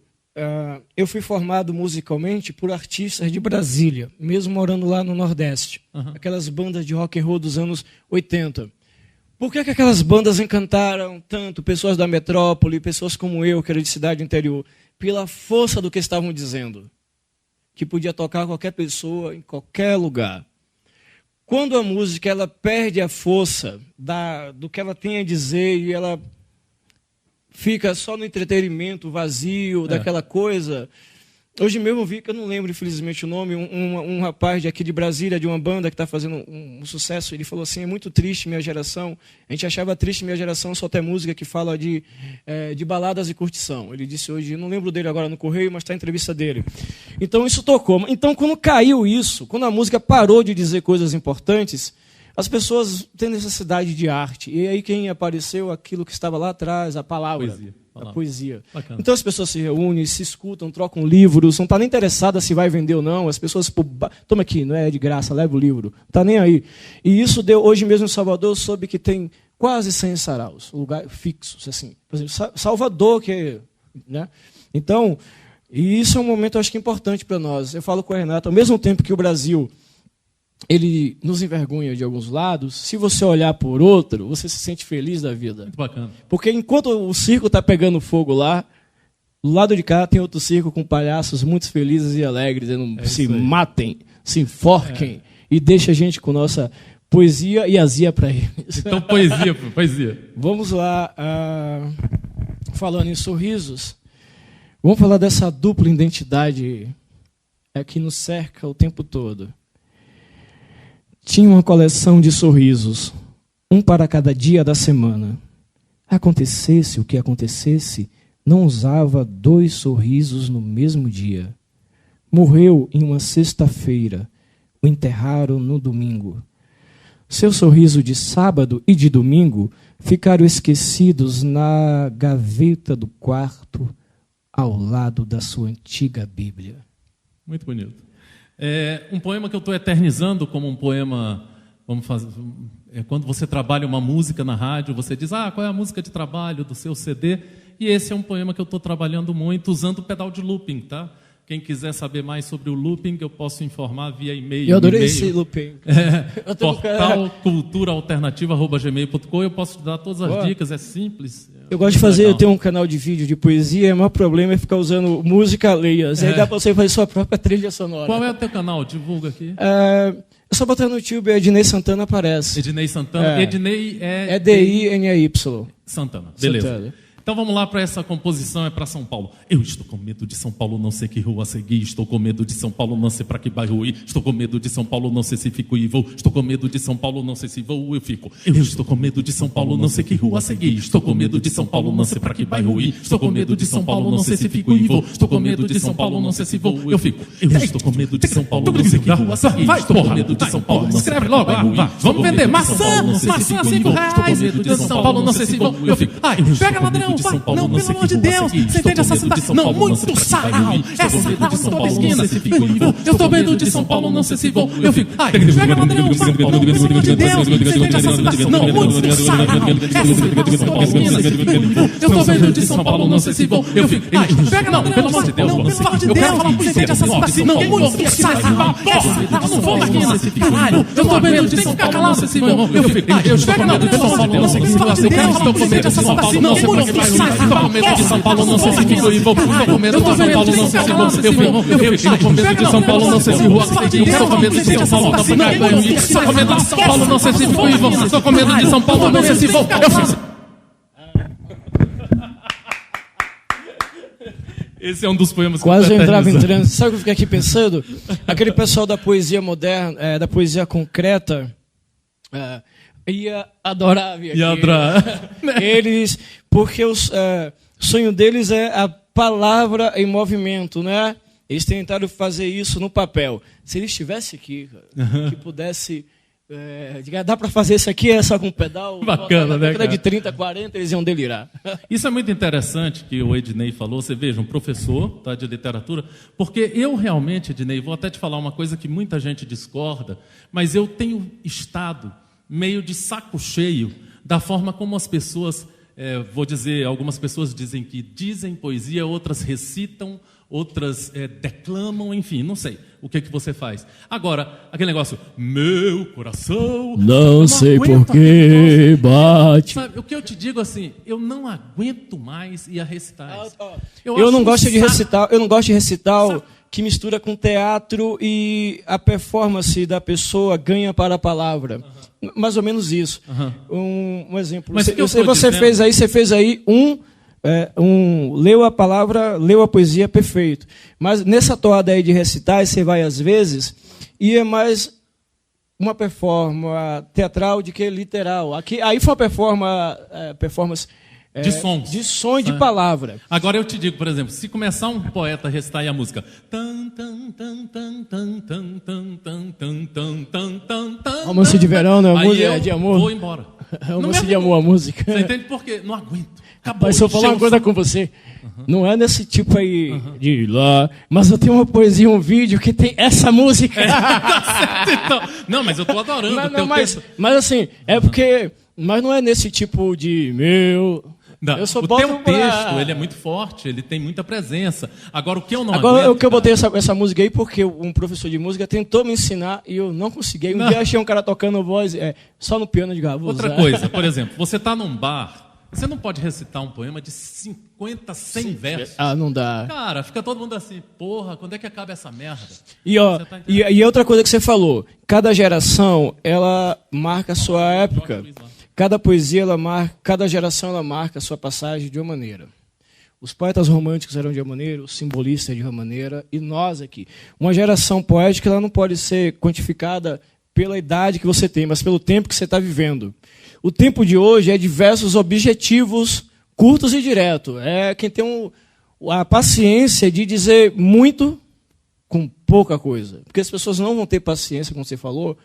eu fui formado musicalmente por artistas de Brasília, mesmo morando lá no Nordeste. Aquelas bandas de rock and roll dos anos 80. Por que aquelas bandas encantaram tanto pessoas da metrópole, pessoas como eu, que era de cidade interior? Pela força do que estavam dizendo. Que podia tocar qualquer pessoa, em qualquer lugar. Quando a música ela perde a força do que ela tem a dizer e ela fica só no entretenimento vazio, daquela coisa... Hoje mesmo eu vi, que eu não lembro infelizmente o nome, um rapaz aqui de Brasília, de uma banda que está fazendo um sucesso, ele falou assim, é muito triste minha geração, a gente achava triste minha geração só ter música que fala de baladas e curtição. Ele disse hoje, eu não lembro dele agora no Correio, mas está a entrevista dele. Então isso tocou. Então quando caiu isso, quando a música parou de dizer coisas importantes, as pessoas têm necessidade de arte. E aí quem apareceu, aquilo que estava lá atrás, a palavra. A poesia. Bacana. Então as pessoas se reúnem, se escutam, trocam livros, não está nem interessada se vai vender ou não. As pessoas, toma aqui, não é de graça, leva o livro. Não está nem aí. E isso deu, hoje mesmo em Salvador, eu soube que tem quase 100 saraus, lugar fixos. Assim. Por exemplo, Salvador, que né? Então, e isso é um momento, eu acho que importante para nós. Eu falo com a Renata, ao mesmo tempo que o Brasil ele nos envergonha de alguns lados, se você olhar por outro, você se sente feliz da vida. Muito bacana. Porque enquanto o circo está pegando fogo lá, do lado de cá tem outro circo com palhaços muito felizes e alegres, dizendo se matem, se enforquem e deixa a gente com nossa poesia e azia para eles. Então poesia. Vamos lá, falando em sorrisos, vamos falar dessa dupla identidade que nos cerca o tempo todo. Tinha uma coleção de sorrisos, um para cada dia da semana. Acontecesse o que acontecesse, não usava 2 sorrisos no mesmo dia. Morreu em uma sexta-feira, o enterraram no domingo. Seu sorriso de sábado e de domingo ficaram esquecidos na gaveta do quarto, ao lado da sua antiga Bíblia. Muito bonito. Um poema que eu estou eternizando como um poema, quando você trabalha uma música na rádio, você diz, qual é a música de trabalho do seu CD? E esse é um poema que eu estou trabalhando muito, usando o pedal de looping, tá? Quem quiser saber mais sobre o looping, eu posso informar via e-mail. Eu adorei esse looping. Portal culturaalternativa@gmail.com. Eu posso te dar todas as dicas, é simples. Eu gosto de fazer, eu tenho um canal de vídeo de poesia, o maior problema é ficar usando música alheias. Aí dá para você fazer sua própria trilha sonora. Qual é o teu canal? Divulga aqui. É só botar no YouTube, Ednei Santana aparece. Ednei Santana. Ednei é D-I-N-E-Y. Santana, beleza. Santana. Então vamos lá para essa composição, é para São Paulo. Eu estou com medo de São Paulo, não sei que rua seguir. Estou com medo de São Paulo, não sei para que bairro ir. Estou com medo de São Paulo, não sei se fico e vou. Estou com medo de São Paulo, não sei se vou ou eu fico. Eu estou com medo de São Paulo, não sei que rua seguir. Estou com medo de São Paulo, não sei para que bairro ir. Estou com medo de São Paulo, não sei se fico e vou. Estou com medo de São Paulo, não sei se vou ou eu fico. Eu estou com medo de São Paulo, não sei que rua seguir. Estou com medo de São Paulo, não sei escreve logo, vamos vender maçã, maçã R$5. Estou com medo de São Paulo, não sei se vou, eu fico. Ai, pega ladrão, vai, não, pelo amor de Deus, você entende essa cidade? Não, muito sarau, essa sarau em toda esquina. Eu tô medo de São Paulo, não sei se vou, eu fico. Ai, pega ladrão, vai, não, pelo amor de Deus, você entende essa cidade? Não, muito sarau, essa sarau em toda esquina. Eu tô medo de São Paulo, não sei se vou, eu fico. Ai, pega ladrão, pelo amor de Deus, não, pelo amor de Deus, você entende essa cidade? Não, muito sarau, porra, não vou daqui, caralho, eu tô medo de São Paulo, não sei se vou, eu fico. Ai, eu estou com medo de São Paulo, não sei se vou, estou com medo de São Paulo, não sei se vou, estou com medo de São Paulo, não sei se fico e vou. Estou com medo de São Paulo, não sei se vou, eu fico. Estou com medo de São Paulo, não sei se rua seguir. Estou com medo de São Paulo, não sei se vou. Estou com medo de São Paulo, não sei se fico e vou. Estou com medo de São Paulo, não sei se vou, eu fico. Esse é um dos poemas que quase eu entrava em transe. Sabe o que eu fiquei aqui pensando? Aquele pessoal da poesia moderna, da poesia concreta, ia adorar vir aqui. Ia adorar. Eles, porque o sonho deles é a palavra em movimento, né? Eles tentaram fazer isso no papel. Se eles estivessem aqui, que pudesse... dá para fazer isso aqui, é só com um pedal. Bacana, né, cara? De 30, 40, eles iam delirar. Isso é muito interessante que o Ednei falou. Você veja, um professor, tá, de literatura, porque eu realmente, Ednei, vou até te falar uma coisa que muita gente discorda, mas eu tenho estado meio de saco cheio da forma como as pessoas, vou dizer, algumas pessoas dizem que dizem poesia, outras recitam, outras declamam, enfim, não sei o que você faz. Agora, aquele negócio, meu coração... Não sei por que bate... Sabe, o que eu te digo assim, eu não aguento mais ir a recitais. Eu não gosto de recital, que mistura com teatro e a performance da pessoa ganha para a palavra. Mais ou menos isso. Um exemplo. Você fez aí leu a palavra, leu a poesia, perfeito. Mas nessa toada aí de recitais, você vai às vezes, e é mais uma performance teatral do que literal. Aí foi uma performance de sons. De som e de palavra. Agora eu te digo, por exemplo, se começar um poeta a recitar aí a música... A música de verão, não é música de amor? Vou embora. É uma música de amor, a música. Você entende por quê? Não aguento. Acabou. Mas se eu falar uma coisa com você, não é nesse tipo aí de lá, mas eu tenho uma poesia, um vídeo que tem essa música. Tá certo, então. Não, mas eu tô adorando o teu texto. Mas assim, é porque... Mas não é nesse tipo de Não, eu só o teu texto, ele é muito forte, ele tem muita presença. Agora, o que eu não aguento... eu botei essa música aí porque um professor de música tentou me ensinar e eu não consegui. Um dia achei um cara tocando voz só no piano de garbo. Outra coisa, por exemplo, você está num bar, você não pode recitar um poema de 50, 100 versos. Não dá. Cara, fica todo mundo assim, porra, quando é que acaba essa merda? E outra coisa que você falou, cada geração, ela marca a sua época. Cada poesia, cada geração, ela marca a sua passagem de uma maneira. Os poetas românticos eram de uma maneira, os simbolistas de uma maneira, e nós aqui. Uma geração poética, ela não pode ser quantificada pela idade que você tem, mas pelo tempo que você está vivendo. O tempo de hoje é diversos objetivos curtos e diretos. É quem tem a paciência de dizer muito com pouca coisa. Porque as pessoas não vão ter paciência, como você falou,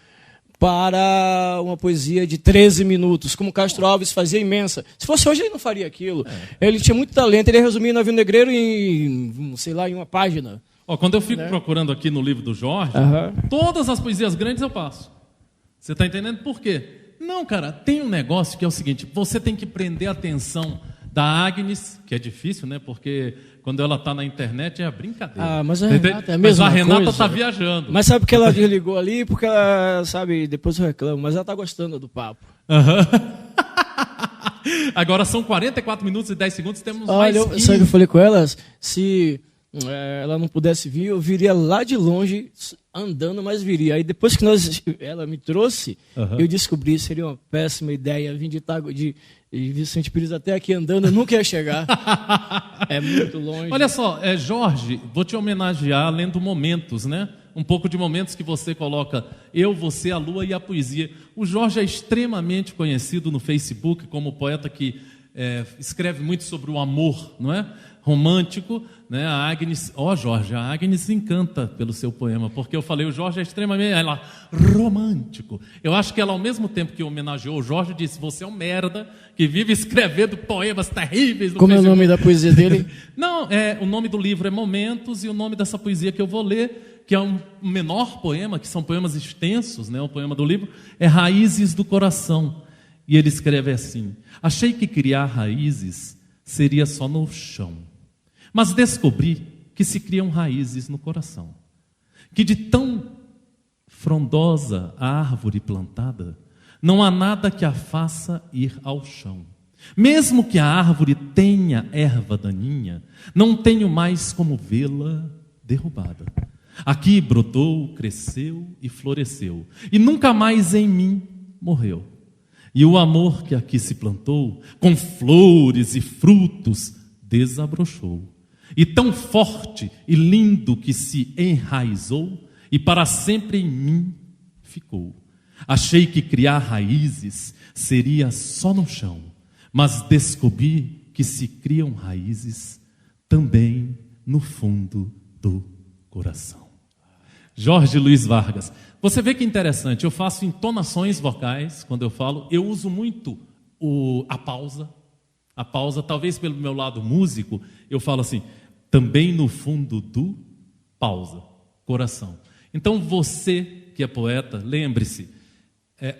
para uma poesia de 13 minutos, como Castro Alves fazia imensa. Se fosse hoje, ele não faria aquilo. Ele tinha muito talento, ele ia resumir Navio Negreiro em uma página. Quando eu fico procurando aqui no livro do Jorge, todas as poesias grandes eu passo. Você está entendendo por quê? Não, cara, tem um negócio que é o seguinte, você tem que prender a atenção da Agnes, que é difícil, né? Porque quando ela está na internet é brincadeira. Mas a Renata é a mesma coisa. Mas a Renata está viajando. Mas sabe que ela desligou ali? Porque ela, sabe, depois eu reclamo, mas ela está gostando do papo. Agora são 44 minutos e 10 segundos, temos mais 15. Sabe o que eu falei com elas? Se ela não pudesse vir, eu viria lá de longe, andando, mas viria. Aí depois que ela me trouxe, eu descobri que seria uma péssima ideia vir de Vicente Pires até aqui andando, eu nunca ia chegar. É muito longe. Olha só, Jorge, vou te homenagear lendo momentos, né? Um pouco de momentos que você coloca eu, você, a lua e a poesia. O Jorge é extremamente conhecido no Facebook como poeta que escreve muito sobre o amor, não é? Romântico, né? A Agnes, Jorge, a Agnes encanta pelo seu poema, porque eu falei, o Jorge é extremamente romântico. Eu acho que ela, ao mesmo tempo que homenageou o Jorge, disse, você é um merda que vive escrevendo poemas terríveis no Como Facebook. é o nome da poesia dele? Não, o nome do livro é Momentos, e o nome dessa poesia que eu vou ler, que é um menor poema, que são poemas extensos, né? O poema do livro, é Raízes do Coração. E ele escreve assim: achei que criar raízes seria só no chão, mas descobri que se criam raízes no coração, que de tão frondosa a árvore plantada, não há nada que a faça ir ao chão. Mesmo que a árvore tenha erva daninha, não tenho mais como vê-la derrubada. Aqui brotou, cresceu e floresceu, e nunca mais em mim morreu. E o amor que aqui se plantou, com flores e frutos, desabrochou. E tão forte e lindo que se enraizou, e para sempre em mim ficou. Achei que criar raízes seria só no chão, mas descobri que se criam raízes também no fundo do coração. Jorge Luiz Vargas. Você vê que interessante, eu faço entonações vocais quando eu falo, eu uso muito a pausa. A pausa, talvez pelo meu lado músico, eu falo assim, também no fundo do pausa, coração. Então você que é poeta, lembre-se,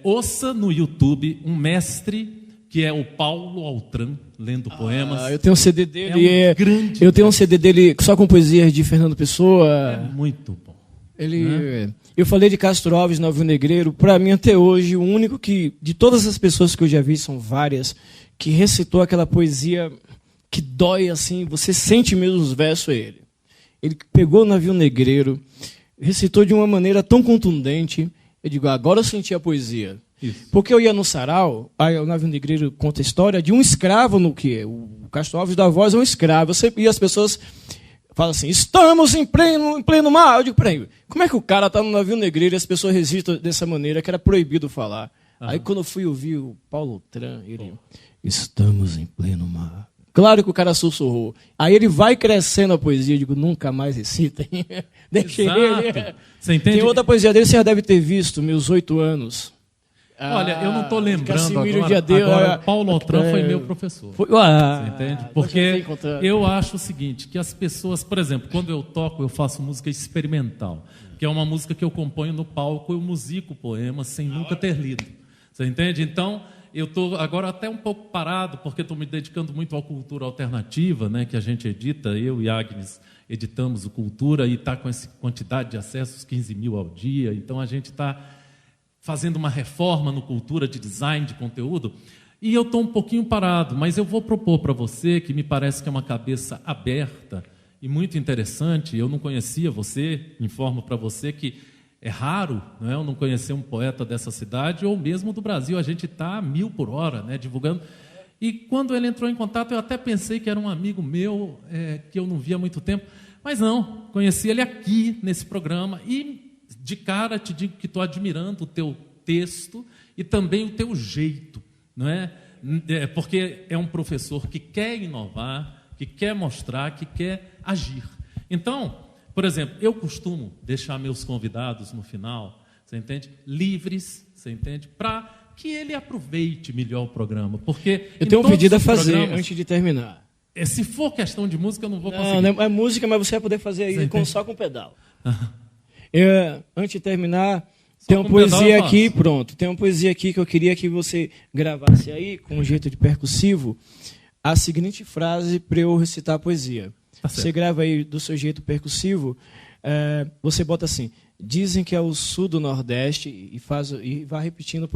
ouça no YouTube um mestre que é o Paulo Altran, lendo poemas. Eu tenho um CD dele, grande eu tenho um CD dele só com poesias de Fernando Pessoa. É muito bom. Eu falei de Castro Alves, Navio Negreiro, para mim até hoje, o único que, de todas as pessoas que eu já vi, são várias, que recitou aquela poesia que dói assim, você sente mesmo os versos, é ele. Ele pegou o Navio Negreiro, recitou de uma maneira tão contundente, eu digo, agora eu senti a poesia. Isso. Porque eu ia no sarau, aí o Navio Negreiro conta a história de um escravo no que? O Castro Alves da voz é um escravo, e as pessoas falam assim, estamos em pleno mar. Eu digo, peraí, como é que o cara está no Navio Negreiro e as pessoas resistem dessa maneira, que era proibido falar? Aí quando eu fui ouvir o Paulo Tran, ele, estamos em pleno mar. Claro que o cara sussurrou. Aí ele vai crescendo a poesia, eu digo, nunca mais recitem. Deixa ele. Você entende? Tem outra poesia dele, você já deve ter visto, Meus 8 anos. Olha, eu não estou lembrando agora, o Paulo Altran foi meu professor. Você entende? Porque eu acho o seguinte, que as pessoas, por exemplo, quando eu toco, eu faço música experimental, que é uma música que eu componho no palco, eu musico poemas sem nunca ter lido. Você entende? Então, eu estou agora até um pouco parado, porque estou me dedicando muito à cultura alternativa, né, que a gente edita, eu e Agnes editamos o Cultura, e está com essa quantidade de acessos, 15 mil ao dia, então a gente está fazendo uma reforma no Cultura de design, de conteúdo, e eu estou um pouquinho parado, mas eu vou propor para você, que me parece que é uma cabeça aberta e muito interessante, eu não conhecia você, informo para você que é raro, não é, eu não conhecer um poeta dessa cidade, ou mesmo do Brasil, a gente está a 1000 por hora, né, divulgando, e quando ele entrou em contato, eu até pensei que era um amigo meu, que eu não via há muito tempo, mas não, conheci ele aqui, nesse programa, e de cara te digo que estou admirando o teu texto e também o teu jeito, não é? Porque é um professor que quer inovar, que quer mostrar, que quer agir. Então, por exemplo, eu costumo deixar meus convidados no final, você entende? Livres, você entende? Para que ele aproveite melhor o programa, porque eu tenho um pedido a fazer antes de terminar. Se for questão de música, eu não vou conseguir. Não é música, mas você vai poder fazer aí só com pedal. Antes de terminar, tem uma poesia aqui, pronto. Tem uma poesia aqui que eu queria que você gravasse aí, com um jeito de percussivo, a seguinte frase para eu recitar a poesia. Você grava aí do seu jeito percussivo, você bota assim, dizem que é o sul do Nordeste, e vai repetindo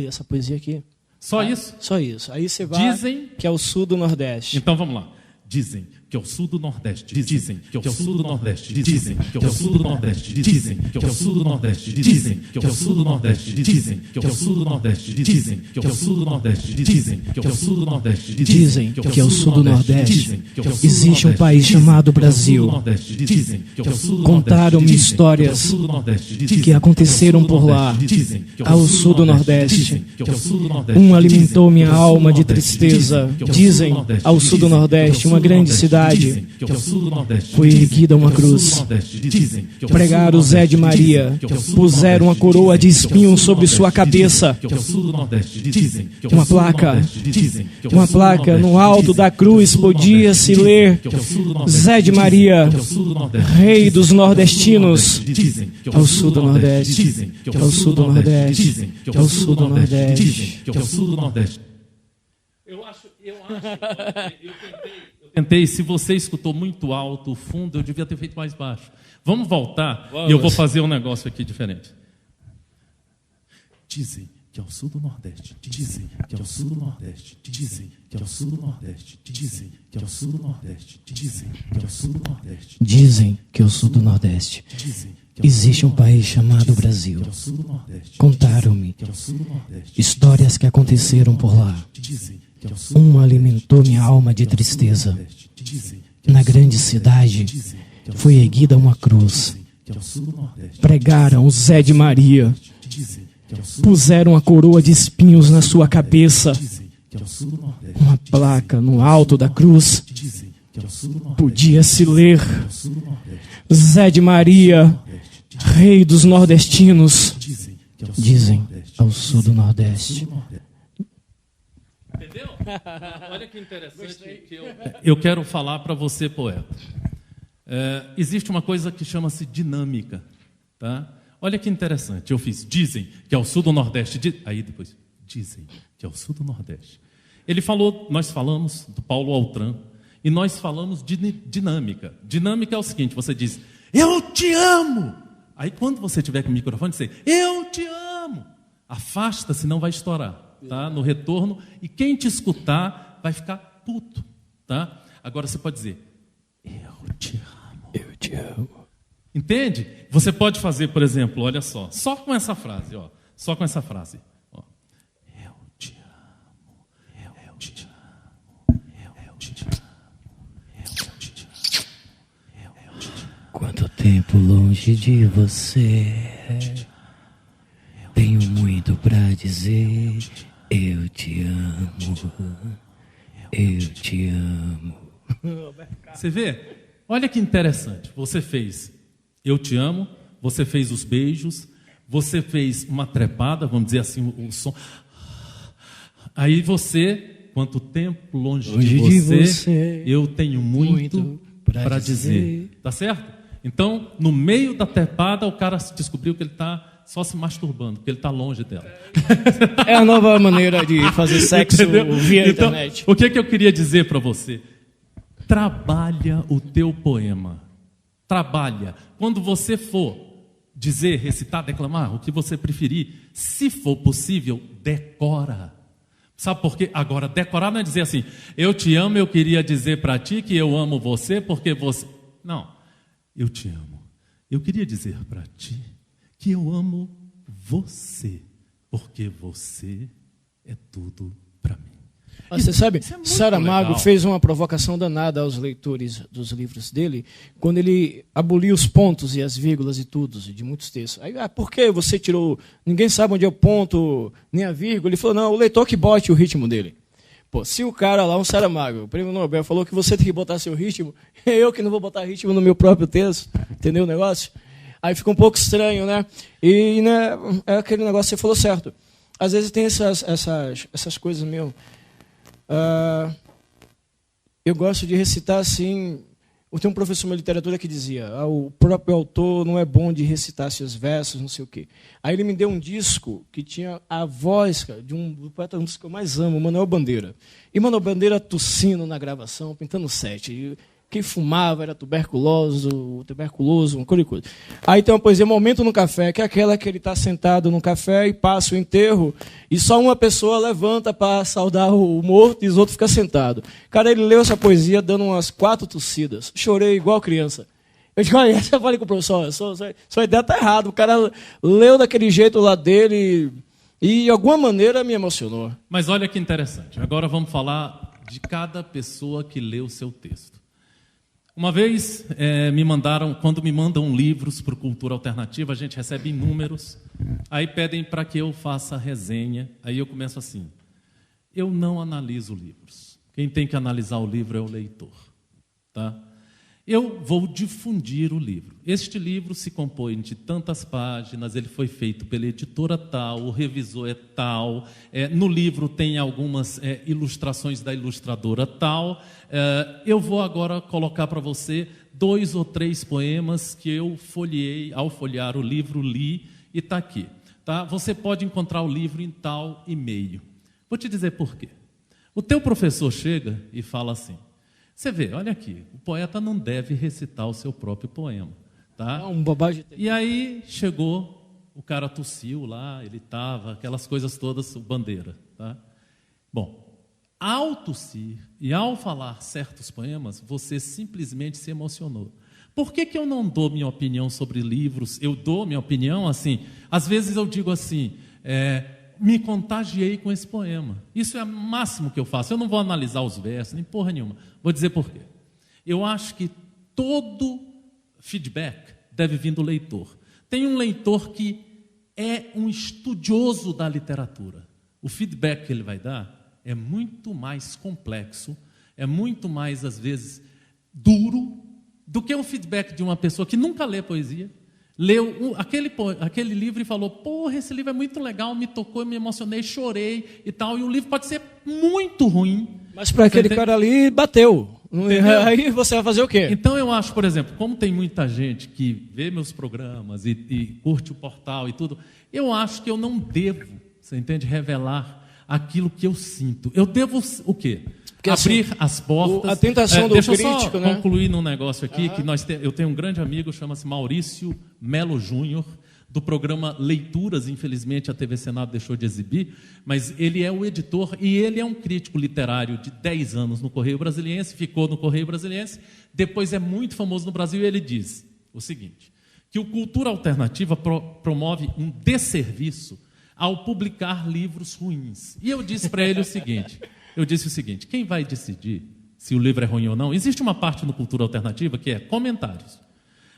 essa poesia aqui. Só isso? Só isso. Aí você vai, dizem que é o sul do Nordeste. Então vamos lá. Dizem que é o sul do Nordeste, dizem que é o sul do Nordeste, dizem que é o sul do Nordeste, dizem que é o sul do Nordeste, dizem que é o sul do Nordeste, dizem que é o sul do Nordeste, dizem que é o sul do Nordeste, dizem que é o sul do Nordeste, dizem que é o sul do Nordeste. Existe um país chamado Brasil. Contaram-me histórias que aconteceram por lá, ao sul do Nordeste. Um alimentou minha alma de tristeza. Dizem, ao sul do Nordeste, uma grande cidade, foi erguida uma cruz. Pregaram o Zé de Maria, puseram uma coroa de espinhos sobre sua cabeça. Uma placa no alto da cruz podia-se ler: Zé de Maria, rei dos nordestinos. Ao sul do Nordeste, ao sul do Nordeste, ao sul do Nordeste. Eu tentei, se você escutou muito alto, o fundo, eu devia ter feito mais baixo. Vamos voltar e eu vou fazer um negócio aqui diferente. Dizem que é o sul do Nordeste, dizem que é o sul do Nordeste, dizem que é o sul do Nordeste, dizem que é o sul do Nordeste, dizem que é o sul do Nordeste. Dizem que é o sul do Nordeste. Existe um país chamado Brasil. Contaram-me histórias que aconteceram por lá. Um alimentou minha alma de tristeza. Na grande cidade foi erguida uma cruz. Pregaram o Zé de Maria. Puseram a coroa de espinhos na sua cabeça. Uma placa no alto da cruz podia-se ler: Zé de Maria, rei dos nordestinos. Dizem ao sul do Nordeste. Entendeu? Olha que interessante que eu quero falar para você, poeta. Existe uma coisa que chama-se dinâmica, tá? Olha que interessante, eu fiz, dizem que é o sul do Nordeste, aí depois, dizem que é o sul do Nordeste. Ele falou, nós falamos do Paulo Altran, e nós falamos de dinâmica. Dinâmica é o seguinte, você diz: eu te amo. Aí quando você tiver com o microfone, você: eu te amo. Afasta, senão vai estourar, tá? No retorno, e quem te escutar vai ficar puto, tá? Agora você pode dizer: eu te amo. Eu te amo. Entende? Você pode fazer, por exemplo, olha só com essa frase, ó, só com essa frase. Ó. Eu te amo, eu te amo, eu te amo, eu te amo, eu te amo. Quanto tempo longe de você, tenho muito pra dizer. Eu te amo, eu te amo. Você vê? Olha que interessante. Você fez eu te amo, você fez os beijos, você fez uma trepada, vamos dizer assim, o som. Aí você, quanto tempo longe de você, eu tenho muito para dizer. Tá certo? Então, no meio da trepada, o cara descobriu que ele está só se masturbando, porque ele está longe dela. É a nova maneira de fazer sexo via internet. O que eu queria dizer para você? Trabalha o teu poema. Trabalha. Quando você for dizer, recitar, declamar, o que você preferir, se for possível, decora. Sabe por quê? Agora, decorar não é dizer assim: eu te amo, eu queria dizer para ti que eu amo você porque você... Não. Eu te amo. Eu queria dizer para ti que eu amo você porque você é tudo para mim. Você sabe, Saramago fez uma provocação danada aos leitores dos livros dele, quando ele aboliu os pontos e as vírgulas e tudo, de muitos textos. Aí, por que você tirou? Ninguém sabe onde é o ponto, nem a vírgula. Ele falou: não, o leitor que bote o ritmo dele. Pô, se o cara lá, um Saramago, o prêmio Nobel, falou que você tem que botar seu ritmo, eu que não vou botar ritmo no meu próprio texto, entendeu o negócio? Aí fica um pouco estranho, né? E né, é aquele negócio que você falou certo. Às vezes tem essas coisas mesmo. Eu gosto de recitar assim. Eu tenho um professor de literatura que dizia: o próprio autor não é bom de recitar seus versos, não sei o quê. Aí ele me deu um disco que tinha a voz do poeta que eu mais amo, Manuel Bandeira. E Manuel Bandeira tossindo na gravação, pintando set. que fumava, era tuberculoso, uma coisa. Aí tem uma poesia Momento no Café, que é aquela que ele está sentado no café e passa o enterro, e só uma pessoa levanta para saudar o morto e os outros ficam sentados. Cara, ele leu essa poesia dando umas 4 tossidas. Chorei igual criança. Eu digo, olha, eu falei com o professor, sua ideia está errada. O cara leu daquele jeito lá dele e de alguma maneira me emocionou. Mas olha que interessante. Agora vamos falar de cada pessoa que leu o seu texto. Uma vez quando me mandam livros para o Cultura Alternativa, a gente recebe inúmeros, aí pedem para que eu faça a resenha, aí eu começo assim, eu não analiso livros, quem tem que analisar o livro é o leitor, tá? Eu vou difundir o livro. Este livro se compõe de tantas páginas, ele foi feito pela editora tal, o revisor é tal, no livro tem algumas ilustrações da ilustradora tal. Eu vou agora colocar para você 2 ou 3 poemas que eu folheei, ao folhear o livro, li e está aqui. Tá? Você pode encontrar o livro em tal e-mail. Vou te dizer por quê. O teu professor chega e fala assim, você vê, olha aqui, o poeta não deve recitar o seu próprio poema. Tá? Bobagem. E aí chegou, o cara tossiu lá, ele estava, aquelas coisas todas, bandeira. Tá? Bom, ao tossir e ao falar certos poemas, você simplesmente se emocionou. Por que eu não dou minha opinião sobre livros? Eu dou minha opinião assim, às vezes eu digo assim, me contagiei com esse poema. Isso é o máximo que eu faço. Eu não vou analisar os versos, nem porra nenhuma. Vou dizer por quê. Eu acho que todo feedback deve vir do leitor. Tem um leitor que é um estudioso da literatura. O feedback que ele vai dar é muito mais complexo, é muito mais, às vezes, duro, do que um feedback de uma pessoa que nunca lê poesia, leu aquele livro e falou, porra, esse livro é muito legal, me tocou, me emocionei, chorei e tal, e o livro pode ser muito ruim. Mas para aquele cara ali, bateu. Entendeu? Aí você vai fazer o quê? Então eu acho, por exemplo, como tem muita gente que vê meus programas e curte o portal e tudo, eu acho que eu não devo, você entende, revelar aquilo que eu sinto. Eu devo o quê? Porque, abrir assim, as portas. A tentação do deixa crítico, eu só né? concluir num negócio aqui, que eu tenho um grande amigo, chama-se Maurício Melo Júnior, do programa Leituras, infelizmente a TV Senado deixou de exibir, mas ele é o editor e ele é um crítico literário de 10 anos no Correio Brasiliense, ficou no Correio Brasiliense, depois é muito famoso no Brasil, e ele diz o seguinte, que o Cultura Alternativa promove um desserviço ao publicar livros ruins. E eu disse para ele o seguinte, quem vai decidir se o livro é ruim ou não? Existe uma parte no Cultura Alternativa que é comentários.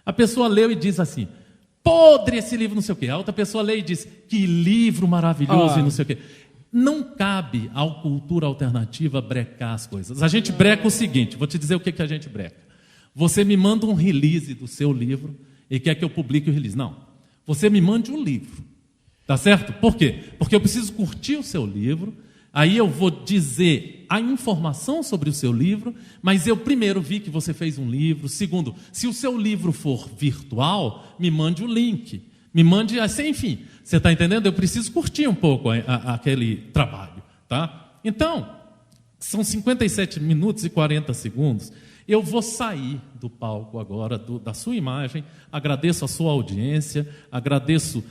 A pessoa leu e diz assim, podre esse livro, não sei o quê. A outra pessoa lê e diz, que livro maravilhoso e não sei o quê. Não cabe ao Cultura Alternativa brecar as coisas. A gente breca o seguinte, vou te dizer o que a gente breca. Você me manda um release do seu livro e quer que eu publique o release. Não, você me mande um livro. Tá certo? Por quê? Porque eu preciso curtir o seu livro, aí eu vou dizer a informação sobre o seu livro, mas eu primeiro vi que você fez um livro. Segundo, se o seu livro for virtual, me mande o link. Me mande, assim, enfim, você está entendendo? Eu preciso curtir um pouco aquele trabalho. Tá? Então, são 57 minutos e 40 segundos. Eu vou sair do palco agora, da sua imagem, agradeço a sua audiência, agradeço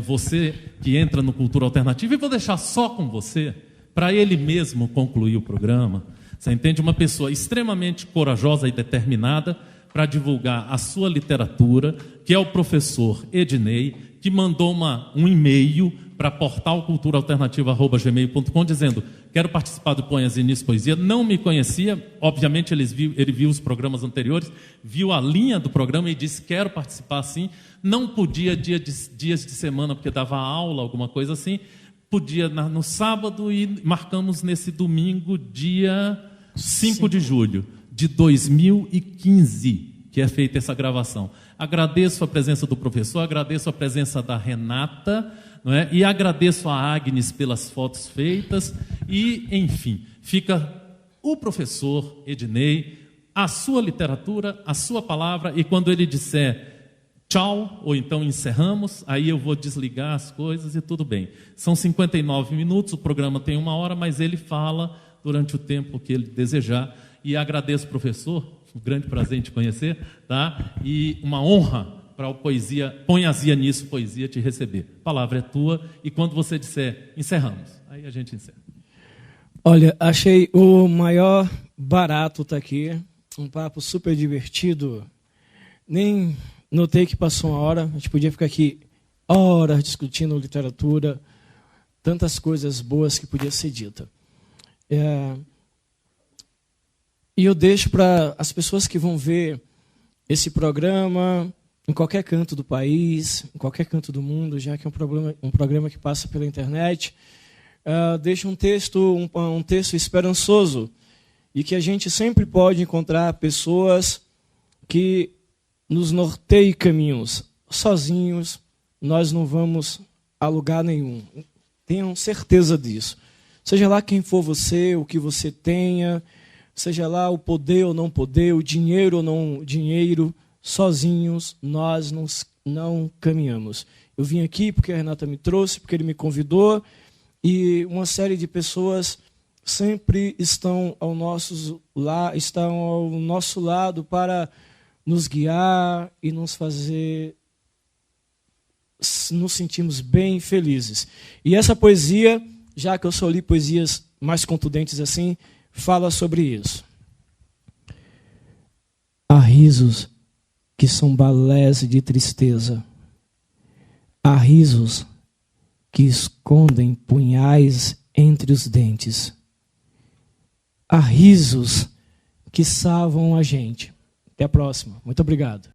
você que entra no Cultura Alternativa e vou deixar só com você, para ele mesmo concluir o programa. Você entende? Uma pessoa extremamente corajosa e determinada para divulgar a sua literatura, que é o professor Ednei, que mandou um e-mail para portalculturaalternativa@gmail.com dizendo, quero participar do Poemas Início Poesia, não me conhecia, obviamente ele viu os programas anteriores, viu a linha do programa e disse, quero participar sim, não podia dias de semana porque dava aula, alguma coisa assim, podia no sábado e marcamos nesse domingo, dia 5 de julho de 2015, que é feita essa gravação. Agradeço a presença do professor, agradeço a presença da Renata, não é? E agradeço a Agnes pelas fotos feitas e, enfim, fica o professor Ednei, a sua literatura, a sua palavra, e quando ele disser tchau, ou então encerramos, aí eu vou desligar as coisas e tudo bem. São 59 minutos, o programa tem 1 hora, mas ele fala durante o tempo que ele desejar. E agradeço, professor, um grande prazer em te conhecer, tá? E uma honra para o Ponhazia Nisso, poesia, te receber. A palavra é tua, e quando você disser, encerramos. Aí a gente encerra. Olha, achei o maior barato estar aqui, um papo super divertido. Nem notei que passou uma hora, a gente podia ficar aqui horas discutindo literatura, tantas coisas boas que podia ser dita. E eu deixo para as pessoas que vão ver esse programa em qualquer canto do país, em qualquer canto do mundo, já que é um programa que passa pela internet, deixo um texto esperançoso, e que a gente sempre pode encontrar pessoas que nos norteiem caminhos. Sozinhos, nós não vamos a lugar nenhum. Tenham certeza disso. Seja lá quem for você, o que você tenha, seja lá o poder ou não poder, o dinheiro ou não dinheiro, sozinhos nós não caminhamos. Eu vim aqui porque a Renata me trouxe, porque ele me convidou, e uma série de pessoas sempre estão ao nosso lado para nos guiar e nos fazer nos sentirmos bem felizes. E essa poesia, já que eu só li poesias mais contundentes assim, fala sobre isso. Há risos que são balés de tristeza. Há risos que escondem punhais entre os dentes. Há risos que salvam a gente. Até a próxima. Muito obrigado.